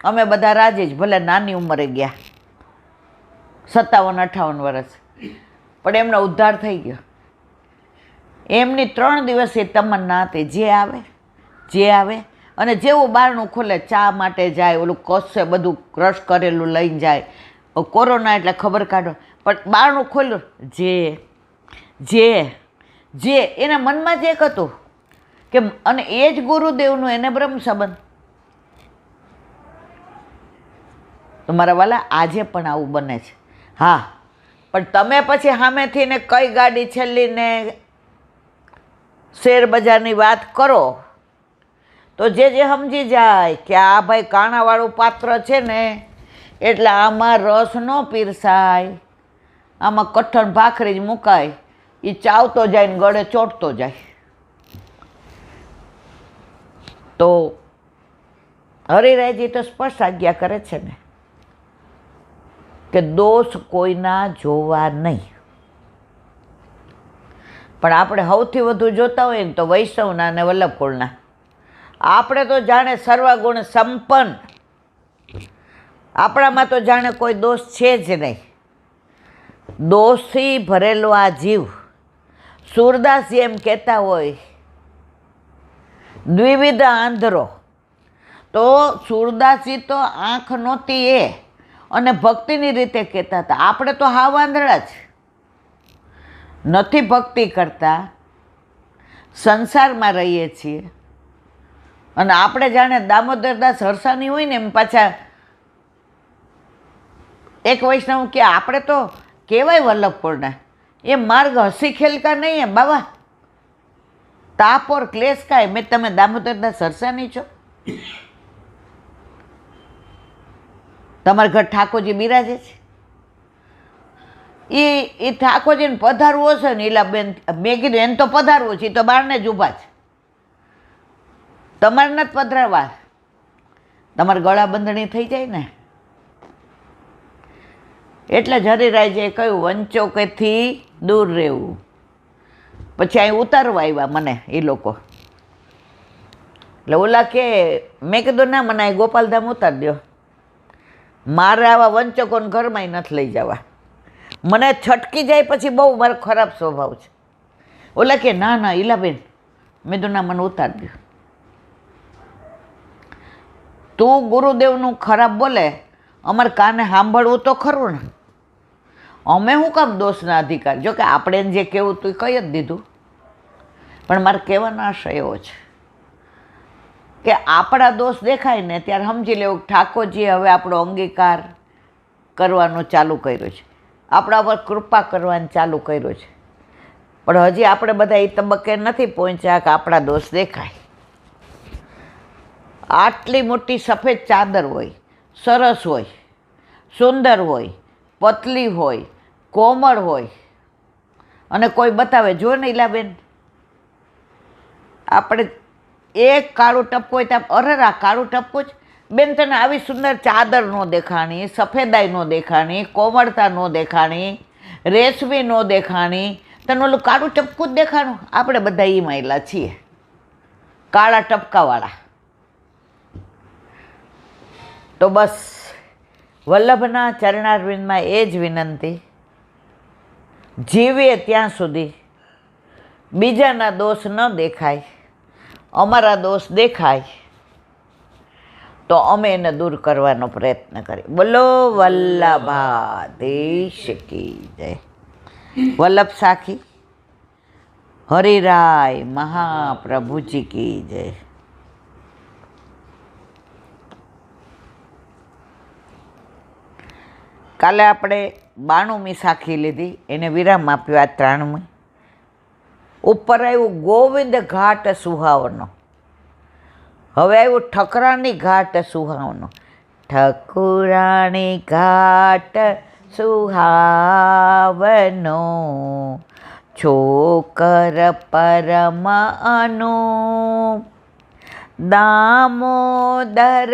અમે બધા રાજી જ, ભલે નાની ઉંમરે ગયા, 57-58 વર્ષ, પણ એમનો ઉદ્ધાર થઈ ગયો. એમની 3 દિવસે તમન્ના હતી, જે આવે અને જેવું બારણું ખોલે ચા માટે જાય, ઓલું કશે બધું ક્રશ કરેલું લઈને જાય. કોરોના એટલે ખબર કાઢો, પણ બારણું ખોલ્યું, જે એના મનમાં જ એક હતું કે, અને એ જ ગુરુદેવનું એને બ્રહ્મ સંબંધ. તો મારા વાલા આજે પણ આવું બને છે. હા, પણ તમે પછી સામેથી ને કઈ ગાડી છેલ્લી ને શેર બજારની વાત કરો તો જે સમજી જાય કે આ ભાઈ કાણાવાળું પાત્ર છે ને, એટલે આમાં રસ ન પીરસાય, આમાં કઠણ ભાખરી જ મુકાય, એ ચાવતો જાય ને ગળે ચોંટતો જાય. તો હરિરાયજી તો સ્પષ્ટ આજ્ઞા કરે છે ને કે દોષ કોઈના જોવા નહીં. પણ આપણે સૌથી વધુ જોતા હોય ને તો વૈષ્ણવના અને વલ્લભકુળના. આપણે તો જાણે સર્વગુણ સંપન્ન, આપણામાં તો જાણે કોઈ દોષ છે જ નહીં. દોષથી ભરેલો આ જીવ, સૂરદાસજી એમ કહેતા હોય, દ્વિવિધ આંધળો. તો સૂરદાસજી તો આંખ નહોતી એ અને ભક્તિની રીતે કહેતા હતા. આપણે તો હાવ આંધળા જ, નથી ભક્તિ કરતા, સંસારમાં રહીએ છીએ. અને આપણે જાણે દામોદરદાસ હરસાની હોય ને એમ પાછા એક વૈષ્ણવ કે આપણે તો કહેવાય વલ્લભકુળના, એ માર્ગ હસી ખેલકા નહીં એમ બાબા, તાપ ઓર ક્લેશ કાય. મેં તમે દામોદરદાસ હરસાની છો? તમારા ઘર ઠાકોરજી બિરાજે છે, એ ઠાકોરજીને પધારવો છે ને ઈલાબેન, મેં કીધું એને તો પધારવું છે, એ તો બહારને જ ઊભા છે, તમારે નથી પધરાવા, તમારે ગળા બંધણી થઈ જાય ને. એટલે જ હરિરાયજીએ કહ્યું વંચોકેથી દૂર રહેવું. પછી અહીં ઉતારવા આવ્યા મને એ લોકો. એટલે ઓલા કે, મેં કીધું ના, મને અહીં ગોપાલધામ ઉતારી દો, મારે આવા વંચકોને ઘરમાં નથી લઈ જવા, મને છટકી જાય પછી બહુ મારો ખરાબ સ્વભાવ છે. ઓલા કે ના ના ઈલાબેન, મેં તો ના, મને ઉતારી દો. તું ગુરુદેવનું ખરાબ બોલે, અમારે કાને સાંભળવું તો ખરું ને, અમે શું કામ દોષના અધિકાર? જો કે આપણે જે કહેવું તું એ કહી જ દીધું, પણ મારે કહેવાનો આશય એવો છે કે આપણા દોષ દેખાય ને ત્યારે સમજી લેવું ઠાકોરજીએ હવે આપણો અંગીકાર કરવાનું ચાલુ કર્યું છે, આપણા પર કૃપા કરવાનું ચાલુ કર્યું છે. પણ હજી આપણે બધા એ તબક્કે નથી પહોંચ્યા કે આપણા દોષ દેખાય. આટલી મોટી સફેદ ચાદર હોય, સરસ હોય, સુંદર હોય, પતલી હોય, કોમળ હોય, અને કોઈ બતાવે, જો ને ઈલાબેન, આપણે એક કાળું ટપકું હોય તો અરે આ કાળું ટપકું જ બેન, તને આવી સુંદર ચાદર ન દેખાણી, સફેદાઈ ન દેખાણી, કોમળતા ન દેખાણી, રેશમી ન દેખાણી, તને ઓલું કાળું ટપકું જ દેખાણું. આપણે બધા એ માયલા છીએ, કાળા ટપકાવાળા. તો બસ વલ્લભના ચરણારવિંદમાં એ જ વિનંતી, જીવીએ ત્યાં સુધી બીજાના દોષ ન દેખાય, અમારા દોષ દેખાય તો અમે એને દૂર કરવાનો પ્રયત્ન કરીએ. બોલો વલ્લભાધીશ કી જય. વલ્લભ સાખી હરિરાય મહાપ્રભુજી કી જય. કાલે આપણે 92મી સાખી લીધી, એને વિરામ આપ્યો. આ 93મી ઉપર આવ્યું ગોવિંદ ઘાટ સુહાવનો. હવે આવ્યું ઠકરાણી ઘાટ સુહાવનો. ઠકુરાણી ઘાટ સુહાવનો, છોકર પરમ અનુપ. દામોદર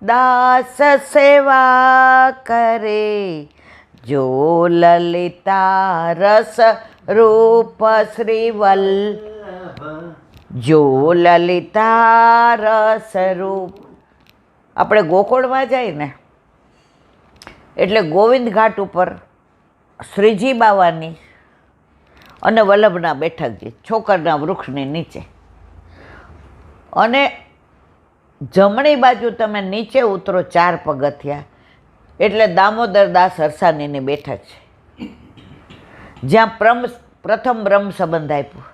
દાસ સેવા કરે, જો લલિતા રસ રૂપ શ્રીવલ્લ, જો લલિતા રસ રૂપ. આપણે ગોકુળમાં જાય ને એટલે ગોવિંદ ઘાટ ઉપર શ્રીજી બાવાની અને વલ્લભના બેઠકજી છોકરના વૃક્ષની નીચે, અને જમણી બાજુ તમે નીચે ઉતરો 4 પગથિયા એટલે દામોદર દાસ હરસાણીની બેઠક છે, જ્યાં પ્રથમ બ્રહ્મ સંબંધ આપ્યું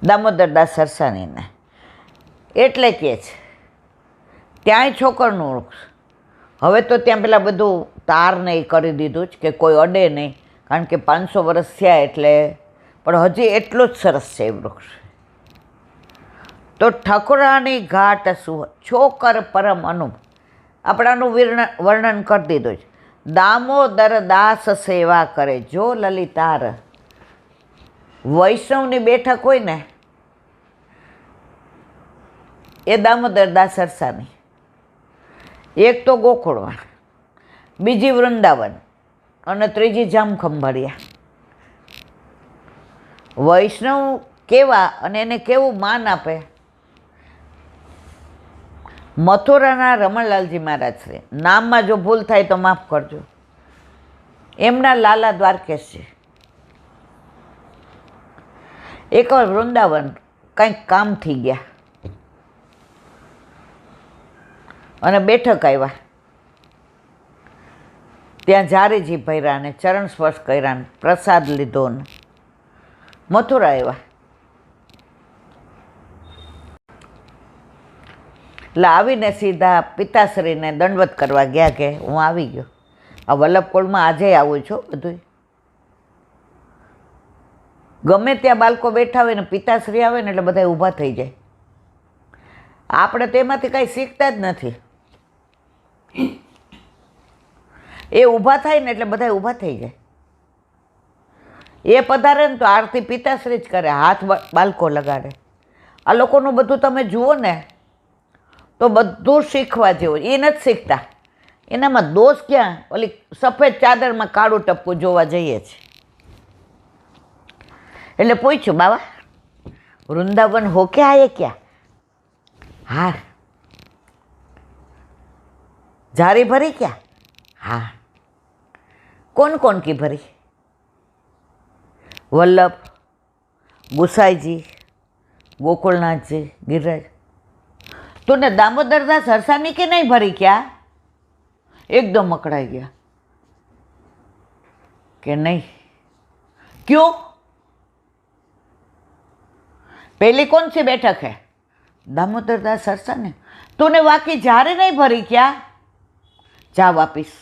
દામોદર દાસ હરસાણીને. એટલે કહે છે ત્યાંય છોકરનું વૃક્ષ. હવે તો ત્યાં પેલા બધું તાર ને એ કરી દીધું જ કે કોઈ અડે નહીં, કારણ કે 500 વર્ષ થયા એટલે, પણ હજી એટલું જ સરસ છે એ વૃક્ષ. તો ઠકરાણી ઘાટ શું છોકર પરમ અનુપ, આપણાનું વર્ણન કરી દીધું છે. દામોદર દાસ સેવા કરે, જો લલિતાર. વૈષ્ણવની બેઠક હોય ને એ દામોદર દાસ હરસાણી. એક તો ગોકુળમાં, બીજી વૃંદાવન અને ત્રીજી જામખંભાળિયા. વૈષ્ણવ કેવા અને એને કેવું માન આપે. મથુરાના રમણલાલજી મહારાજ શ્રી, નામમાં જો ભૂલ થાય તો માફ કરજો, એમના લાલા દ્વારકેશજી એકવાર વૃંદાવન કંઈક કામથી ગયા અને બેઠક આવ્યા. ત્યાં જારીજી ભર્યા ને ચરણ સ્પર્શ કર્યા ને પ્રસાદ લીધો ને મથુરા આવ્યા. એટલે આવીને સીધા પિતાશ્રીને દંડવત કરવા ગયા કે હું આવી ગયો. આ વલ્લભકુળમાં આજે આવું છું. બધું ગમે ત્યાં બાળકો બેઠા હોય ને પિતાશ્રી આવે ને એટલે બધા ઊભા થઈ જાય. આપણે તેમાંથી કાંઈ શીખતા જ નથી. એ ઊભા થાય ને એટલે બધા ઊભા થઈ જાય. એ પધારે ને તો આરતી પિતાશ્રી જ કરે, હાથ બાળકો લગાડે. આ લોકોનું બધું તમે જુઓ ને તો બધું શીખવા જેવું. એ નથી શીખતા. એનામાં દોષ ક્યાં? ઓલી સફેદ ચાદરમાં કાળું ટપકું જોવા જઈએ છે. એટલે પૂછ્યું, બાબા વૃંદાવન હો ક્યાં આયે ક્યાં? હા. જારી ભરી क्या? हाँ. कौन कौन की भरी? वल्लभ, गुसाई जी, गोकुलनाथ जी, गिरिराज. तूने दामोदर दास हरसानी की नहीं भरी क्या? एकदम अकड़ाई गया कि नहीं. क्यों? पहली कौन सी बैठक है? दामोदर दास हरसानी. तूने वाकई जारी नहीं भरी क्या? जा वापिस.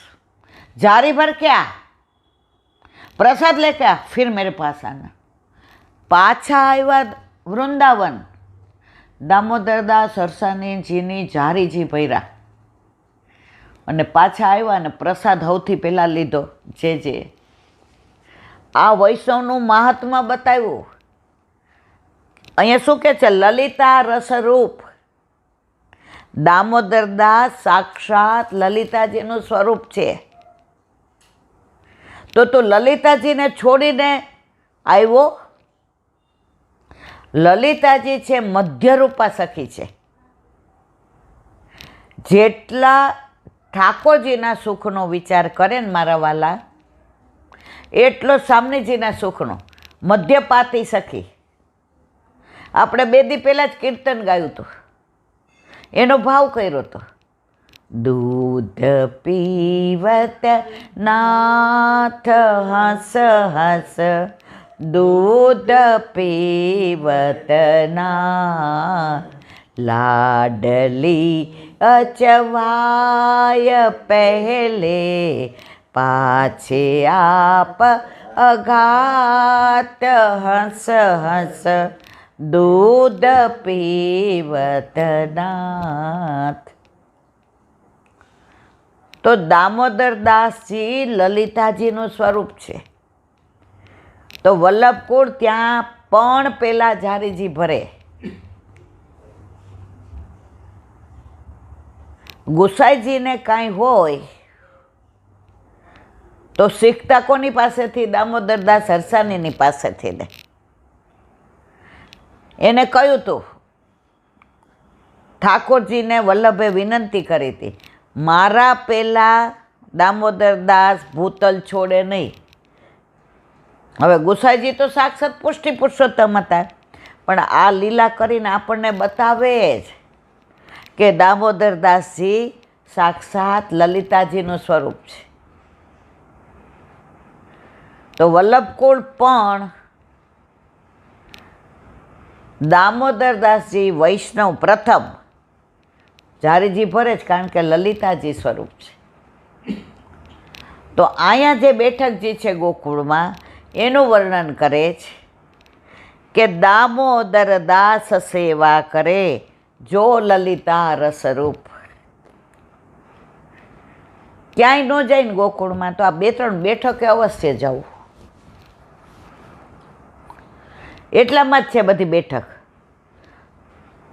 जारी भर क्या? प्रसाद लेके आ, फिर मेरे पास आना. पाछा आया वृंदावन. दामोदर दास हरसानीजीनी जारीजी भर्या અને પાછા આવ્યા અને પ્રસાદ સૌથી પહેલાં લીધો. જે આ વૈષ્ણવનું મહાત્મા બતાવ્યું. અહીંયા શું કહે છે? લલિતા રસરૂપ. દામોદર દાસ સાક્ષાત લલિતાજીનું સ્વરૂપ છે. તો તું લલિતાજીને છોડીને આવ્યો. લલિતાજી છે મધ્યરૂપા સખી છે. જેટલા ઠાકોરજીના સુખનો વિચાર કરે ને મારા વાલા, એટલો સામનેજીના સુખનો. મધ્યપાતી સખી. આપણે 2 દી પહેલાં જ કીર્તન ગાયું હતું. એનો ભાવ કર્યો હતો. દૂધ પીવત નાથ હસ હસ, દૂધ પીવત ના લાડલી અચવાય પહેલે, પાછે આપ અઘાત હસ હસ, દૂધ પીવત નાથ. તો દામોદર દાસજી લલિતાજીનું સ્વરૂપ છે. તો વલ્લભકુળ ત્યાં પણ પેલા જારીજી ભરે. ગુસાઈજીને કાંઈ હોય તો શીખતા કોની પાસેથી? દામોદરદાસ હરસાણીની પાસેથી ને. એને કહ્યું હતું, ઠાકોરજીને વલ્લભે વિનંતી કરી હતી, મારા પહેલાં દામોદરદાસ ભૂતલ છોડે નહીં. હવે ગુસાઈજી તો સાક્ષાત પુષ્ટિ પુરુષોત્તમ હતા, પણ આ લીલા કરીને આપણને બતાવે જ કે દામોદરદાસજી સાક્ષાત લલિતાજીનું સ્વરૂપ છે. તો વલ્લભકુળ પણ દામોદરદાસજી વૈષ્ણવ પ્રથમ જારીજી ભરે જ, કારણ કે લલિતાજી સ્વરૂપ છે. તો અહીંયા જે બેઠકજી છે ગોકુળમાં, એનું વર્ણન કરે છે કે દામોદરદાસ સેવા કરે જો લલિતા રસરૂપ. ક્યાંય ન જાય ને ગોકુળમાં તો આ 2-3 બેઠકે અવશ્ય જવું. એટલામાં જ છે બધી બેઠક.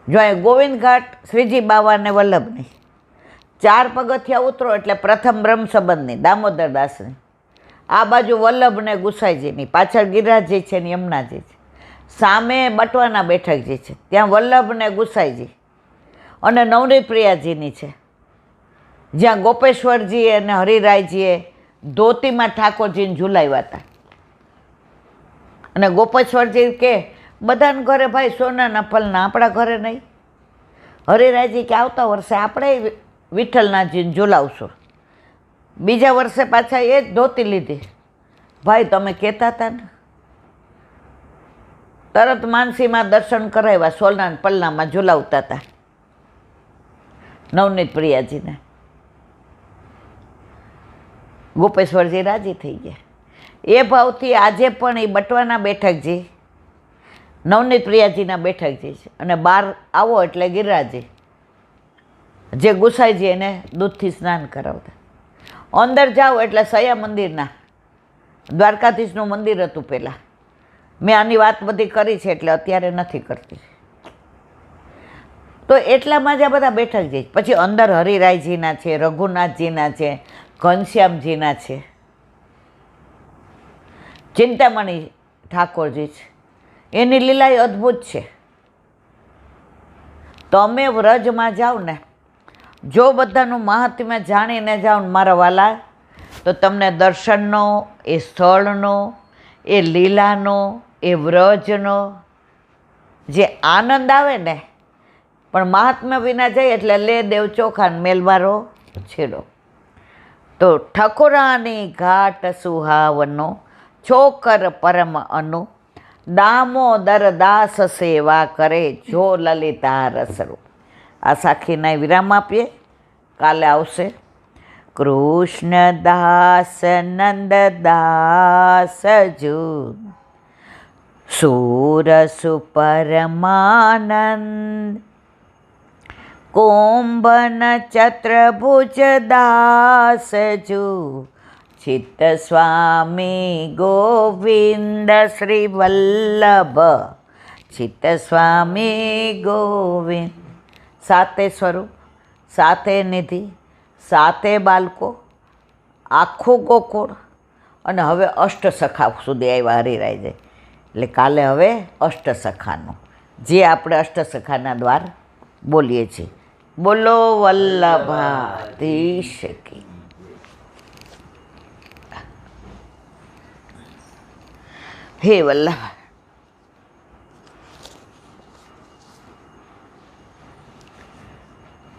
જો અહીં ગોવિંદ ઘાટ શ્રીજી બાવાને વલ્લભની 4 પગથિયા ઉતરો એટલે પ્રથમ બ્રહ્મ સંબંધની દામોદરદાસની, આ બાજુ વલ્લભ ને ગુસાઈજીની, પાછળ ગિરિરાજજી છે ને યમુનાજી છે, સામે બટવાના બેઠકજી છે, ત્યાં વલ્લભ ને ગુસાઈજી અને નવનીત પ્રિયાજીની છે, જ્યાં ગોપેશ્વરજી અને હરિરાયજીએ ધોતીમાં ઠાકોરજીને ઝુલાવ્યા હતા. અને ગોપેશ્વરજી કે બધાને ઘરે ભાઈ સોનાના ફલના, આપણા ઘરે નહીં. હરિરાયજી કે આવતા વર્ષે આપણે વિઠ્ઠલનાથજીને ઝુલાવશું. બીજા વર્ષે પાછા એ જ ધોતી લીધી. ભાઈ તમે કહેતા હતા ને, તરત માનસીમાં દર્શન કરાવ્યા, સોનાના પલ્લામાં ઝુલાવતા હતા નવનીત પ્રિયાજીને. ગોપેશ્વરજી રાજી થઈ ગયા. એ ભાવથી આજે પણ એ બટવાના બેઠકજી નવનીત પ્રિયાજીના બેઠકજી છે, અને બહાર આવો એટલે ગિરિરાજજી જે ગુસાઈજી એને દૂધથી સ્નાન કરાવતા. અંદર જાઓ એટલે સયા મંદિરના, દ્વારકાધીશનું મંદિર હતું પહેલાં. મેં આની વાત બધી કરી છે એટલે અત્યારે નથી કરતી. તો એટલામાં જ આ બધા બેઠકજી. પછી અંદર હરિરાયજીના છે, રઘુનાથજીના છે, ઘનશ્યામજીના છે, ચિંતામણી ઠાકોરજી છે. એની લીલા અદ્ભુત છે. તમે વ્રજમાં જાઓ ને, જો બધાનું મહાત્મ્ય જાણીને જાઓ ને મારા વાલા, તો તમને દર્શનનો, એ સ્થળનો, એ લીલાનો, એ વ્રજનો જે આનંદ આવે ને, પણ મહાત્મ્ય વિના જાય એટલે લે દેવ ચોખાને મેલવારો છેડો. તો ઠકોરાની ઘાટ સુહાવનો, છોકર પરમ અનુ, દામોદર દાસ સેવા કરે જો લલિતા રસરૂપ. આ સાખીના વિરામ આપીએ, કાલે આવશે. કૃષ્ણદાસ નંદદાસ જુ સુરસુ પરમાનંદ, કુંભન ચત્રભુજ દાસ જુ, ચિત્ત સ્વામી ગોવિંદ શ્રી વલ્લભ, ચિત્ત સ્વામી ગોવિંદ. 7 સ્વરૂપ, 7 નિધિ, 7 બાળકો, આખું ગોકુળ, અને હવે અષ્ટસખા સુધી આવ્યા હરિરાયજી. એટલે કાલે હવે અષ્ટસખાનું, જે આપણે અષ્ટસખાના દ્વાર બોલીએ છીએ. બોલો વલ્લભાધીશ કી. હે વલ્લભ,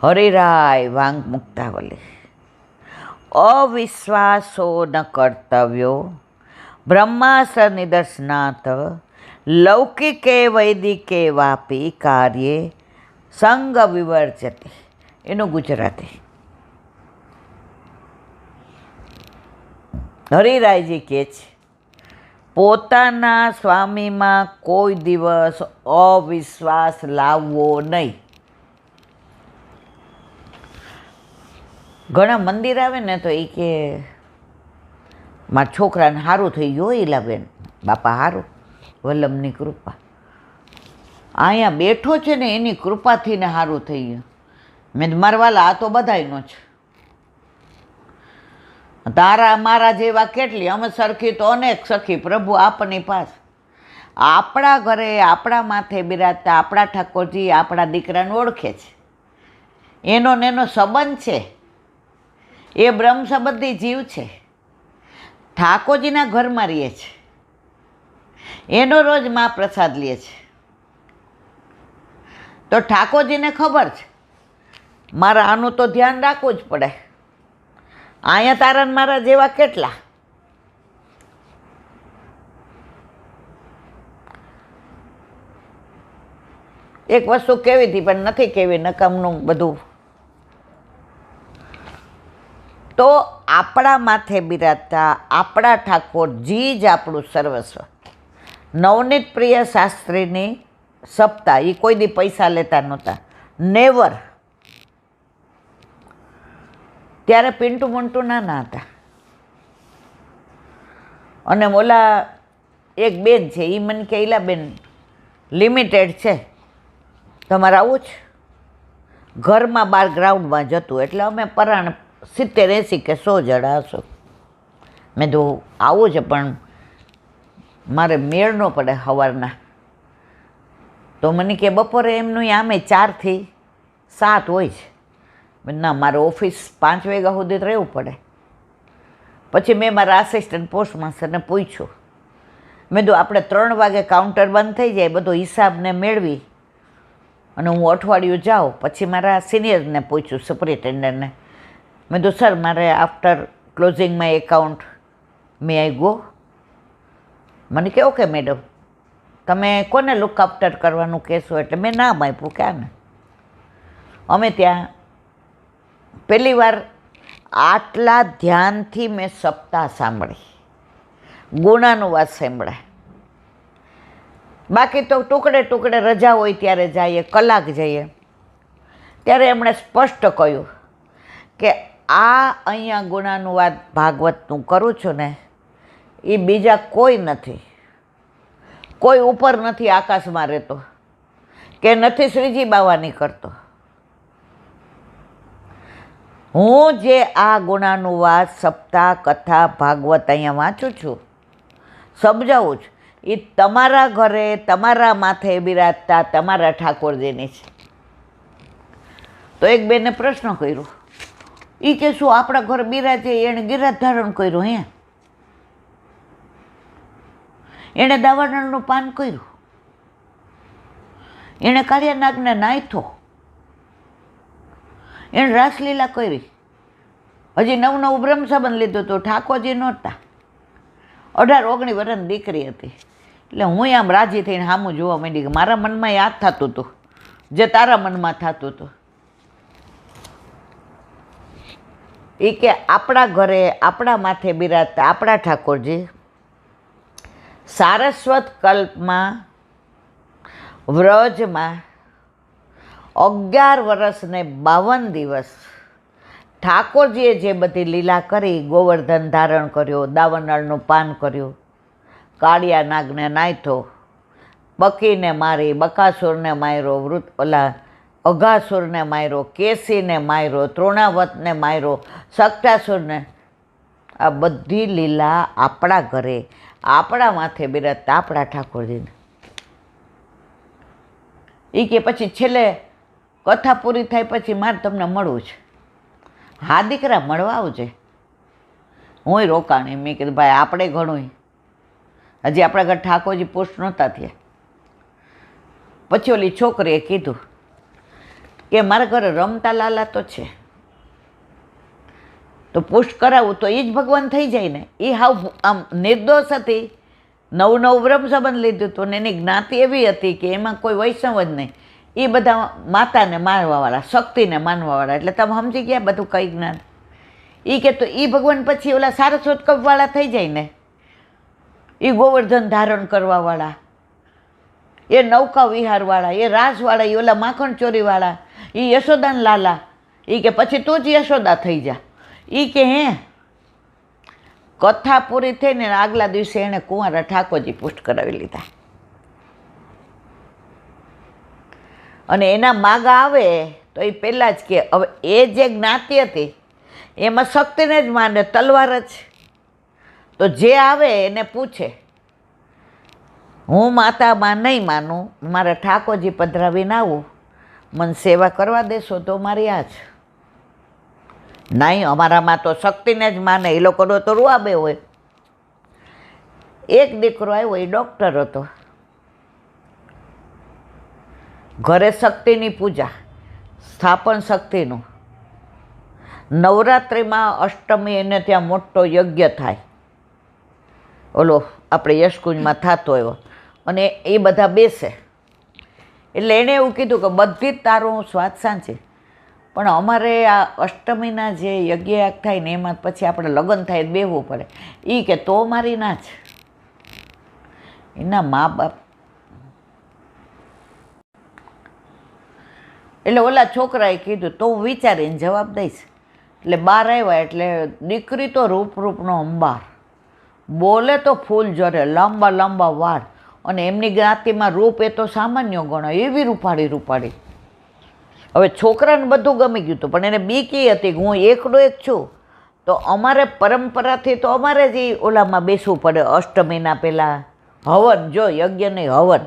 હરિરાય વાંગ મુક્તાવલી. અવિશ્વાસો ન કર્તવ્યો, બ્રહ્માસ્ત્ર નિદર્શનાથ, લૌકિકે વૈદિકે વાપી કાર્યે સંગ વિવર્જતે. એનું ગુજરાતી. હરિરાયજી કહે છે, પોતાના સ્વામીમાં કોઈ દિવસ અવિશ્વાસ લાવવો નહીં. ઘણા મંદિર આવે ને તો એ કે મારા છોકરાને સારું થઈ ગયું, એ લાવે બાપા સારું, વલ્લભની કૃપા. અહીંયા બેઠો છે ને એની કૃપાથી ને સારું થઈ ગયું. મેં કીધું, મારા વાલા આ તો બધાયનો છે, તારા મારા જેવા કેટલી, અમે સરખી તો અનેક સખી, પ્રભુ આપની પાસ. આપણા ઘરે આપણા માથે બિરાજતા આપણા ઠાકોરજી આપણા દીકરાને ઓળખે છે, એનો ને એનો સંબંધ છે, એ બ્રહ્મ સંબંધી જીવ છે, ઠાકોરજીના ઘરમાં રહીએ છે, એનો રોજ મા પ્રસાદ લે છે. તો ઠાકોરજીને ખબર છે મારે આનું તો ધ્યાન રાખવું જ પડે, અહીંયા તારા ને મારા જેવા કેટલા. એક વસ્તુ કેવી હતી પણ નથી કેવી, નકામનું બધું. તો આપણા માથે બિરાજતા આપણા ઠાકોરજી જ આપણું સર્વસ્વ. નવનીત પ્રિય શાસ્ત્રીની સપ્તાહ, એ કોઈ દી પૈસા લેતા નહોતા, નેવર. ત્યારે પિન્ટુ મોન્ટુ નાના હતા, અને ઓલા એક બેન છે, એ મને કે ઈલા બેન લિમિટેડ છે, તમારે આવું છે? ઘરમાં બહાર ગ્રાઉન્ડમાં જતું, એટલે અમે પરાણ 70-80 કે 100 જણા હશો. મેં તો આવું છે પણ મારે મેળ ન પડે સવારના. તો મને કે બપોરે એમનું આમે 4 થી 7 હોય છે. ના, મારે ઓફિસ 5 વાગ્યા સુધી રહેવું પડે. પછી મેં મારા આસિસ્ટન્ટ પોસ્ટ માસ્ટરને પૂછ્યું, મેં તો આપણે 3 વાગે કાઉન્ટર બંધ થઈ જાય, બધો હિસાબને મેળવી અને હું અઠવાડિયું જાઉં. પછી મારા સિનિયરને પૂછ્યું, સુપરિન્ટેન્ડન્ટને, મેં તો સર મારે after closing my account May I go? મને કે ઓકે મેડમ, તમે કોને લુક આફ્ટર કરવાનું કહેશો? એટલે મેં નામ આપ્યું કે આને. અમે ત્યાં પહેલી વાર આટલા ધ્યાનથી મેં સપ્તાહ સાંભળી, ગુણાનુવાદ સાંભળાય. બાકી તો ટુકડે ટુકડે રજા હોય ત્યારે જઈએ, કલાક જઈએ. ત્યારે એમણે સ્પષ્ટ કહ્યું કે આ અહીંયા ગુણાનુવાદ ભાગવતનું કરું છું ને, એ બીજા કોઈ નથી, કોઈ ઉપર નથી આકાશમાં રહેતો, કે નથી શ્રીજી બાવાની કરતો. હું જે આ ગુણાનુવાદ સપ્તાહ કથા ભાગવત અહીંયા વાંચું છું, સમજાવું છું, એ તમારા ઘરે તમારા માથે બિરાજતા તમારા ઠાકોરજીની છે. તો એક બેને પ્રશ્ન કર્યો, એ કે શું આપણા ઘર બિરાજે, એણે ગિરાજ ધારણ કર્યું, હે એણે દાવાનળનું પાન કર્યું, એણે કાળિયાનાગને નાયથો, એણે રાસલીલા કરી, હજી નવું બ્રહ્મ સંબંધ લીધું હતું, ઠાકોરજી નહોતા, 18-19 વર્ષની દીકરી હતી. એટલે હું આમ રાજી થઈને સામું જોવા માંડી કે મારા મનમાં યાદ થતું હતું જે તારા મનમાં થતું હતું. એ કે આપણા ઘરે આપણા માથે બિરાજતા આપણા ઠાકોરજી સારસ્વત કલ્પમાં વ્રજમાં 11 વર્ષ ને 52 દિવસ ઠાકોરજીએ જે બધી લીલા કરી, ગોવર્ધન ધારણ કર્યો, દાવનળનું પાન કર્યું, કાળિયા નાગને નાયથો, બકીને મારી, બકાસુરને માર્યો, અઘાસુરને માર્યો, કેસીને માર્યો, તૃણાવતને માર્યો, સક્ટાસુરને. આ બધી લીલા આપણા ઘરે આપણા માથે બિરાજતા આપણા ઠાકોરજીને. એ કે પછી છેલ્લે કથા પૂરી થાય પછી મારે તમને મળવું છે. હા દીકરા, મળવા આવજે. હુંય રોકાણી. મેં કીધું ભાઈ આપણે ઘણું, હજી આપણા ઘર ઠાકોરજી પુષ્ટ નહોતા થયા. પછી ઓલી છોકરીએ કીધું કે મારા ઘરે રમતા લાલા તો છે, તો પુષ્ટ કરાવું તો એ જ ભગવાન થઈ જાય ને. એ હાવ આમ નિર્દોષ હતી, નવું બ્રહ્મ સંબંધ લીધું હતું ને એની જ્ઞાતિ એવી હતી કે એમાં કોઈ વૈષ્ણવ જ નહીં. એ બધા માતાને માનવાવાળા, શક્તિને માનવાવાળા. એટલે તમે સમજી ગયા બધું કઈ જ્ઞાન. એ કે તો એ ભગવાન પછી ઓલા સારસ્વત કપવાળા થઈ જાય ને, એ ગોવર્ધન ધારણ કરવાવાળા, એ નૌકા વિહારવાળા, એ રાસવાળા, એ ઓલા માખણ ચોરીવાળા, એ યશોદાન લાલા. એ કે પછી તું જ યશોદા થઈ જા. એ કે હે. કથા પૂરી થઈને આગલા દિવસે એણે કુંવારા ઠાકોરજી પુષ્ટ કરાવી લીધા. અને એના માગા આવે તો એ પહેલાં જ કે હવે એ જે જ્ઞાતિ હતી એમાં શક્તિને જ માને, તલવાર જ. તો જે આવે એને પૂછે, હું માતામાં નહીં માનું, મારે ઠાકોરજી પધરાવીને આવું, મને સેવા કરવા દેશો તો મારી આ જ. નહીં, અમારામાં તો શક્તિને જ માને, એ લોકોનો તો રૂઆબે હોય. એક દીકરો આવ્યો, એ ડૉક્ટર હતો. ઘરે શક્તિની પૂજા, સ્થાપન શક્તિનું. નવરાત્રિમાં અષ્ટમી એને ત્યાં મોટો યજ્ઞ થાય, ઓલો આપણે યશકુંજમાં થતો એવો, અને એ બધા બેસે. એટલે એણે એવું કીધું કે બધી જ તારું સ્વાદ સાંચે, પણ અમારે આ અષ્ટમીના જે યજ્ઞ થાય ને એમાં પછી આપણે લગ્ન થાય બેહવું પડે. એ કે તો મારી ના જ. એના મા બાપ એટલે ઓલા છોકરાએ કીધું તો હું વિચારીને જવાબ દઈશ. એટલે બહાર આવ્યા એટલે દીકરી તો રૂપનો અંબાર, બોલે તો ફૂલ જરે, લાંબા લાંબા વાળ, અને એમની જ્ઞાતિમાં રૂપ એ તો સામાન્ય ગણાય, એવી રૂપાળી. હવે છોકરાને બધું ગમી ગયું હતું, પણ એને બીકી હતી કે હું એકનો એક છું. તો અમારે પરંપરાથી તો અમારે જ ઓલામાં બેસવું પડે અષ્ટમીના પહેલાં હવન. જો યજ્ઞ નહીં, હવન.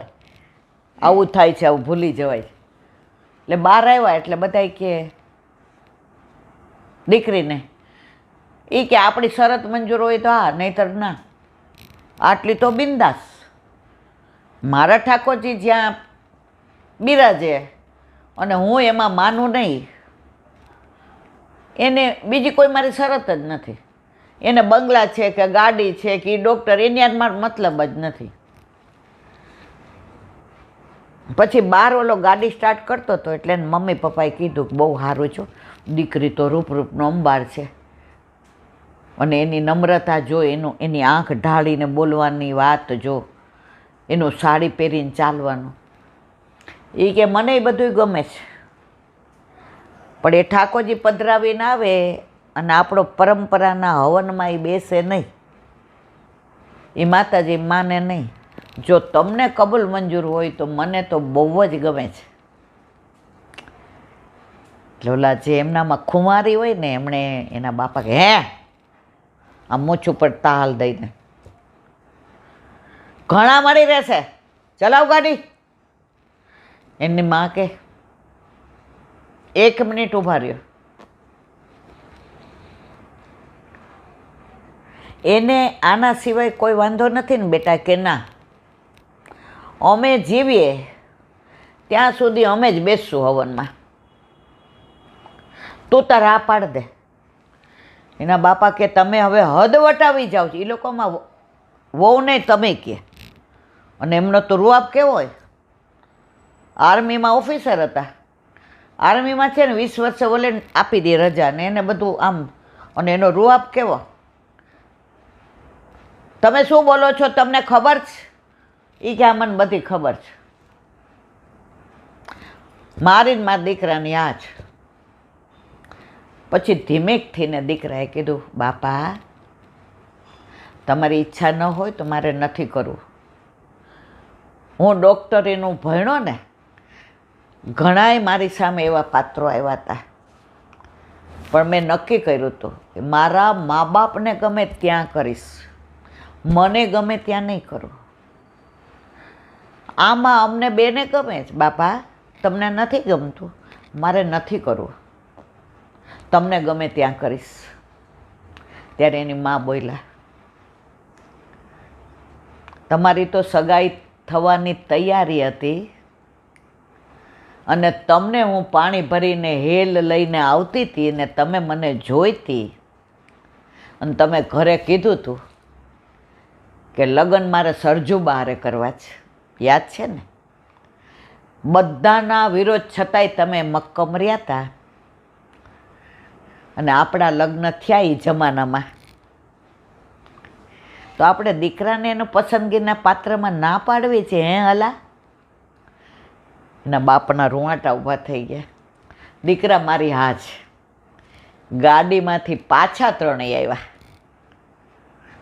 આવું થાય છે, આવું ભૂલી જવાય. એટલે બહાર આવ્યા એટલે બધા કે દીકરીને એ કે આપણી શરત મંજૂર હોય તો હા, નહીંતર ના. આટલી તો બિંદાસ. મારા ઠાકોરજી જ્યાં બિરાજે અને હું એમાં માનું નહીં, એને બીજી કોઈ મારી શરત જ નથી. એને બંગલા છે કે ગાડી છે કે ડૉક્ટર, એની યાદ મારો મતલબ જ નથી. પછી બહાર ઓલો ગાડી સ્ટાર્ટ કરતો હતો એટલે એને મમ્મી પપ્પાએ કીધું કે બહુ સારું છો, દીકરી તો રૂપનો અંબાર છે, અને એની નમ્રતા જો, એની આંખ ઢાળીને બોલવાની વાત જો, એનું સાડી પહેરીને ચાલવાનું. એ કે મને એ બધું ગમે છે, પણ એ ઠાકોરજી પધરાવીને આવે અને આપણો પરંપરાના હવનમાં એ બેસે નહીં, એ માતાજી માને નહીં. જો તમને કબૂલ મંજૂર હોય તો મને તો બહુ જ ગમે છે. એટલે ઓલા જે એમનામાં ખુમારી હોય ને, એમણે એના બાપા કે હે આમ મૂછ ઉપર તાલ દઈને, ઘણા મળી રહેશે, ચલાવ ગાડી. એમની માં કે 1 મિનિટ ઊભા રહ્યો. એને આના સિવાય કોઈ વાંધો નથી ને બેટા? કે ના, અમે જીવીએ ત્યાં સુધી અમે જ બેસશું હવનમાં, તું તાર આ પાડ દે. એના બાપા કે તમે હવે હદ વટાવી જાઓ છો. એ લોકોમાં વહુ નહીં, તમે કે. અને એમનો તો રૂઆબ કેવો હોય, આર્મીમાં ઓફિસર હતા. આર્મીમાં છે ને 20 વર્ષે ઓલે આપી દે રજા ને એને બધું આમ, અને એનો રૂઆબ કેવો, તમે શું બોલો છો, તમને ખબર છે? એ કે મને બધી ખબર છે. મારીને મારા દીકરાની આ જ. પછી ધીમેકથી ને દીકરાએ કીધું બાપા તમારી ઈચ્છા ન હોય તો મારે નથી કરવું. હું ડૉક્ટરીનું ભણ્યો ને, ઘણાય મારી સામે એવા પાત્રો આવ્યા હતા, પણ મેં નક્કી કર્યું હતું કે મારા મા બાપને ગમે ત્યાં કરીશ, મને ગમે ત્યાં નહીં કરું. આમાં અમને બેને ગમે છે બાપા, તમને નથી ગમતું, મારે નથી કરવું, તમને ગમે ત્યાં કરીશ. ત્યારે એની મા બોલ્યા તમારી તો સગાઈ થવાની તૈયારી હતી અને તમને હું પાણી ભરીને હેલ લઈને આવતી હતી ને તમે મને જોઈતી અને તમે ઘરે કીધું હતું કે લગ્ન મારે સરજુબા હારે કરવા છે, યાદ છે ને? બધાના વિરોધ છતાંય તમે મક્કમ રહ્યા હતા અને આપણા લગ્ન થયા એ જમાનામાં. તો આપણે દીકરાને એનું પસંદગીના પાત્રમાં ના પાડવી છે હે હલા? એના બાપના રૂંવાટા ઊભા થઈ ગયા. દીકરા મારી હા છે. ગાડીમાંથી પાછા ત્રણેય આવ્યા.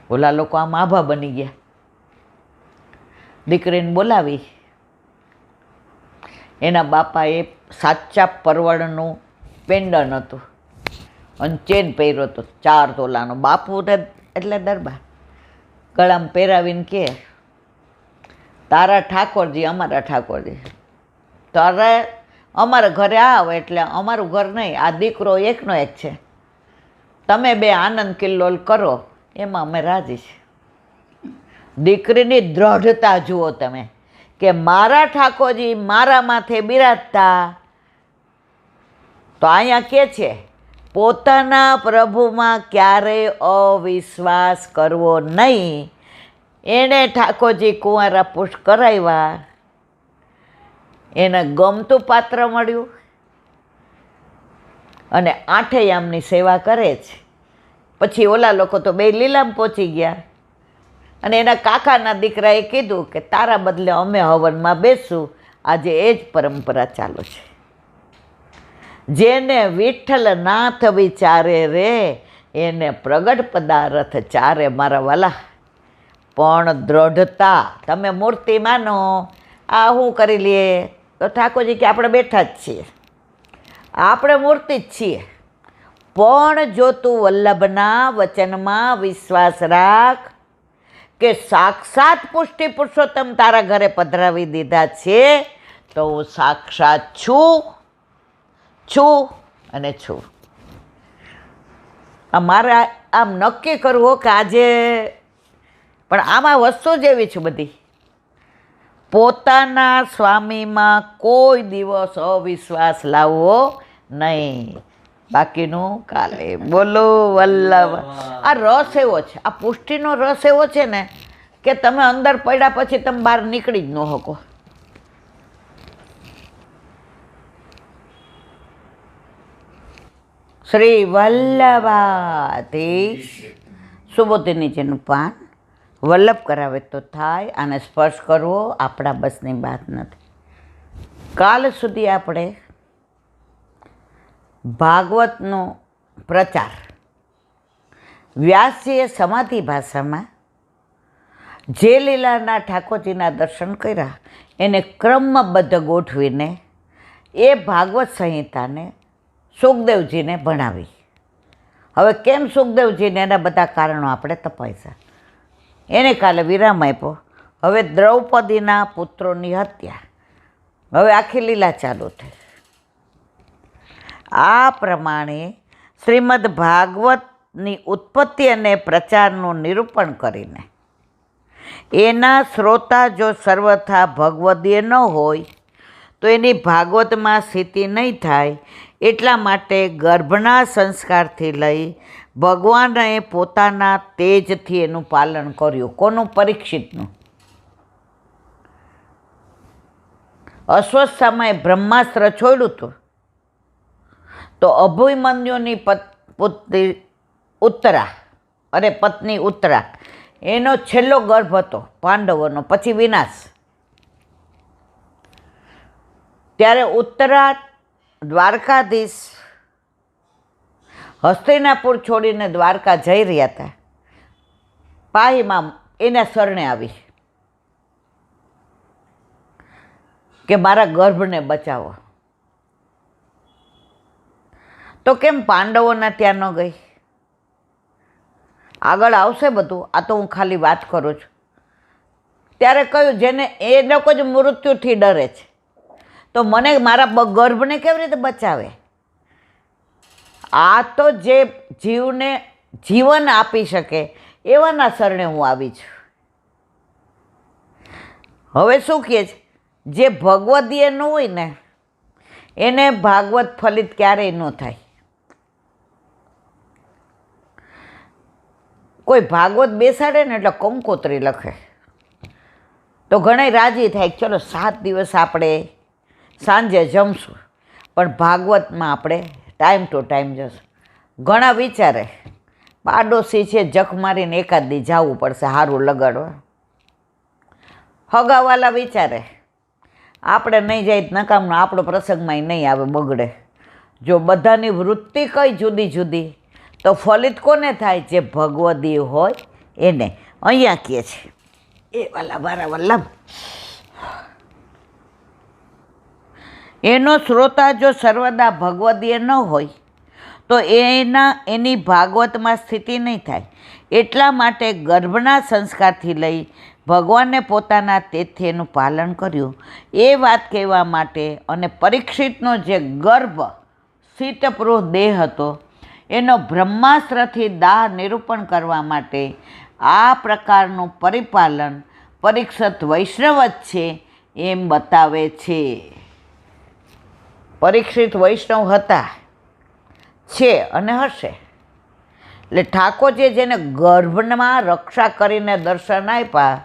ઓલા લોકો આમ આભા બની ગયા. દીકરીને બોલાવી એના બાપાએ સાચા પરવળનું પેંડન હતું અને ચેન પહેર્યો હતો 4 તોલાનો. બાપુને એટલે દરબાર ગળામાં પહેરાવીને કે, તારા ઠાકોરજી અમારા ઠાકોરજી, તારે અમારા ઘરે આવ એટલે અમારું ઘર નહીં, આ દીકરો એકનો એક છે, તમે બે આનંદ કિલ્લોલ કરો એમાં અમે રાજી છીએ. દીકરીની દ્રઢતા જુઓ તમે કે મારા ઠાકોરજી મારા માથે બિરાજતા. તો અહીંયા કે છે પોતાના પ્રભુમાં ક્યારેય અવિશ્વાસ કરવો નહીં. એણે ઠાકોરજી કુંવારા પુષ્ટ કરાવ્યા, એને ગમતું પાત્ર મળ્યું અને 8 યામની સેવા કરે છે. પછી ઓલા લોકો તો 2 લીલામ પહોંચી ગયા અને એના કાકાના દીકરાએ કીધું કે તારા બદલે અમે હવનમાં બેસું. આજે એ જ પરંપરા ચાલુ છે. જેને વિઠ્ઠલ નાથ વિચારે રે એને પ્રગટ પદાર્થ ચારે મારા વાલા. પણ દ્રઢતા, તમે મૂર્તિ માનો આ શું કરી લઈએ તો ઠાકોરજી કે આપણે બેઠા જ છીએ, આપણે મૂર્તિ જ છીએ. પણ જો તું વલ્લભના વચનમાં વિશ્વાસ રાખ કે સાક્ષાત પુષ્ટિ પુરુષોત્તમ તારા ઘરે પધરાવી દીધા છે, તો હું સાક્ષાત છું અને છું. મારે આમ નક્કી કરવું કે આજે પણ આમાં વસ્તુ જ એવી છે બધી, પોતાના સ્વામીમાં કોઈ દિવસ અવિશ્વાસ લાવવો નહીં, બાકીનું કાલે. બોલો વલ્લભ. આ રસ એવો છે, આ પુષ્ટિનો રસ એવો છે ને કે તમે અંદર પડ્યા પછી તમે બહાર નીકળી જ ન શકો. શ્રી વલ્લભાધીશ. સુબોધનીજીનું પાન વલ્લભ કરાવે તો થાય, આને સ્પર્શ કરવો આપણા બસની વાત નથી. કાલ સુધી આપણે ભાગવતનો પ્રચાર વ્યાસજીએ સમાધિ ભાષામાં જે લીલાના ઠાકોરજીના દર્શન કર્યા એને ક્રમબદ્ધ ગોઠવીને એ ભાગવત સંહિતાને સુખદેવજીને ભણાવી. હવે કેમ સુખદેવજીને એના બધા કારણો આપણે તપાસ્યા. એને કાલે વિરામ આપ્યો. હવે દ્રૌપદીના પુત્રોની હત્યા, હવે આખી લીલા ચાલુ થઈ. આ પ્રમાણે શ્રીમદ ભાગવતની ઉત્પત્તિ અને પ્રચારનું નિરૂપણ કરીને એના શ્રોતા જો સર્વથા ભગવદીય ન હોય તો એની ભાગવતમાં સ્થિતિ નહીં થાય. એટલા માટે ગર્ભના સંસ્કારથી લઈ ભગવાને પોતાના તેજથી એનું પાલન કર્યું. કોનું? પરીક્ષિતનું. અશ્વત્થામાએ બ્રહ્માસ્ત્ર છોડ્યું હતું તો અભિમન્યુની પુત્રી ઉત્તરા અરે પત્ની ઉત્તરા એનો છેલ્લો ગર્ભ હતો પાંડવોનો, પછી વિનાશ. ત્યારે ઉત્તરા દ્વારકાધીશ હસ્તિનાપુર છોડીને દ્વારકા જઈ રહ્યા હતા. પાહીમાં એના શરણે આવી કે મારા ગર્ભને બચાવો. તો કેમ પાંડવોના ત્યાં ન ગઈ? આગળ આવશે બધું, આ તો હું ખાલી વાત કરું છું. ત્યારે કહ્યું જેને એ લોકો જ મૃત્યુથી ડરે છે તો મને મારા ગર્ભને કેવી રીતે બચાવે? આ તો જે જીવને જીવન આપી શકે એવાના શરણે હું આવી છું. હવે શું કહે છે? જે ભગવદીય ન હોય ને એને ભાગવત ફલિત ક્યારેય ન થાય. કોઈ ભાગવત બેસાડે ને એટલે કંકોત્રી લખે તો ઘણા રાજી થાય, ચલો 7 દિવસ આપણે સાંજે જમશું, પણ ભાગવતમાં આપણે ટાઈમ ટુ ટાઈમ જશું. ઘણા વિચારે પાડોશી છે જખ મારીને એકાદ દી જવું પડશે સારું લગાડવા. હગાવાલા વિચારે આપણે નહીં જાય નકામનો, આપણો પ્રસંગમાં નહીં આવે, બગડે. જો બધાની વૃત્તિ કઈ જુદી જુદી તો ફલિત કોને થાય? જે ભગવદી હોય એને. અહીંયા કહે છે એ વાલા મારા વલ્લભ એનો શ્રોતા જો સર્વદા ભગવદીય ન હોય તો એની ભાગવતમાં સ્થિતિ નહીં થાય. એટલા માટે ગર્ભના સંસ્કારથી લઈ ભગવાને પોતાના તેજથી એનું પાલન કર્યું એ વાત કહેવા માટે, અને પરીક્ષિતનો જે ગર્ભ શીતપૃહ દેહ હતો એનો બ્રહ્માસ્ત્રથી દાહ નિરૂપણ કરવા માટે આ પ્રકારનું પરિપાલન પરીક્ષિત વૈષ્ણવ જ છે એમ બતાવે છે. પરીક્ષિત વૈષ્ણવ હતા, છે અને હશે. એટલે ઠાકોરજી જેને ગર્ભમાં રક્ષા કરીને દર્શન આપ્યા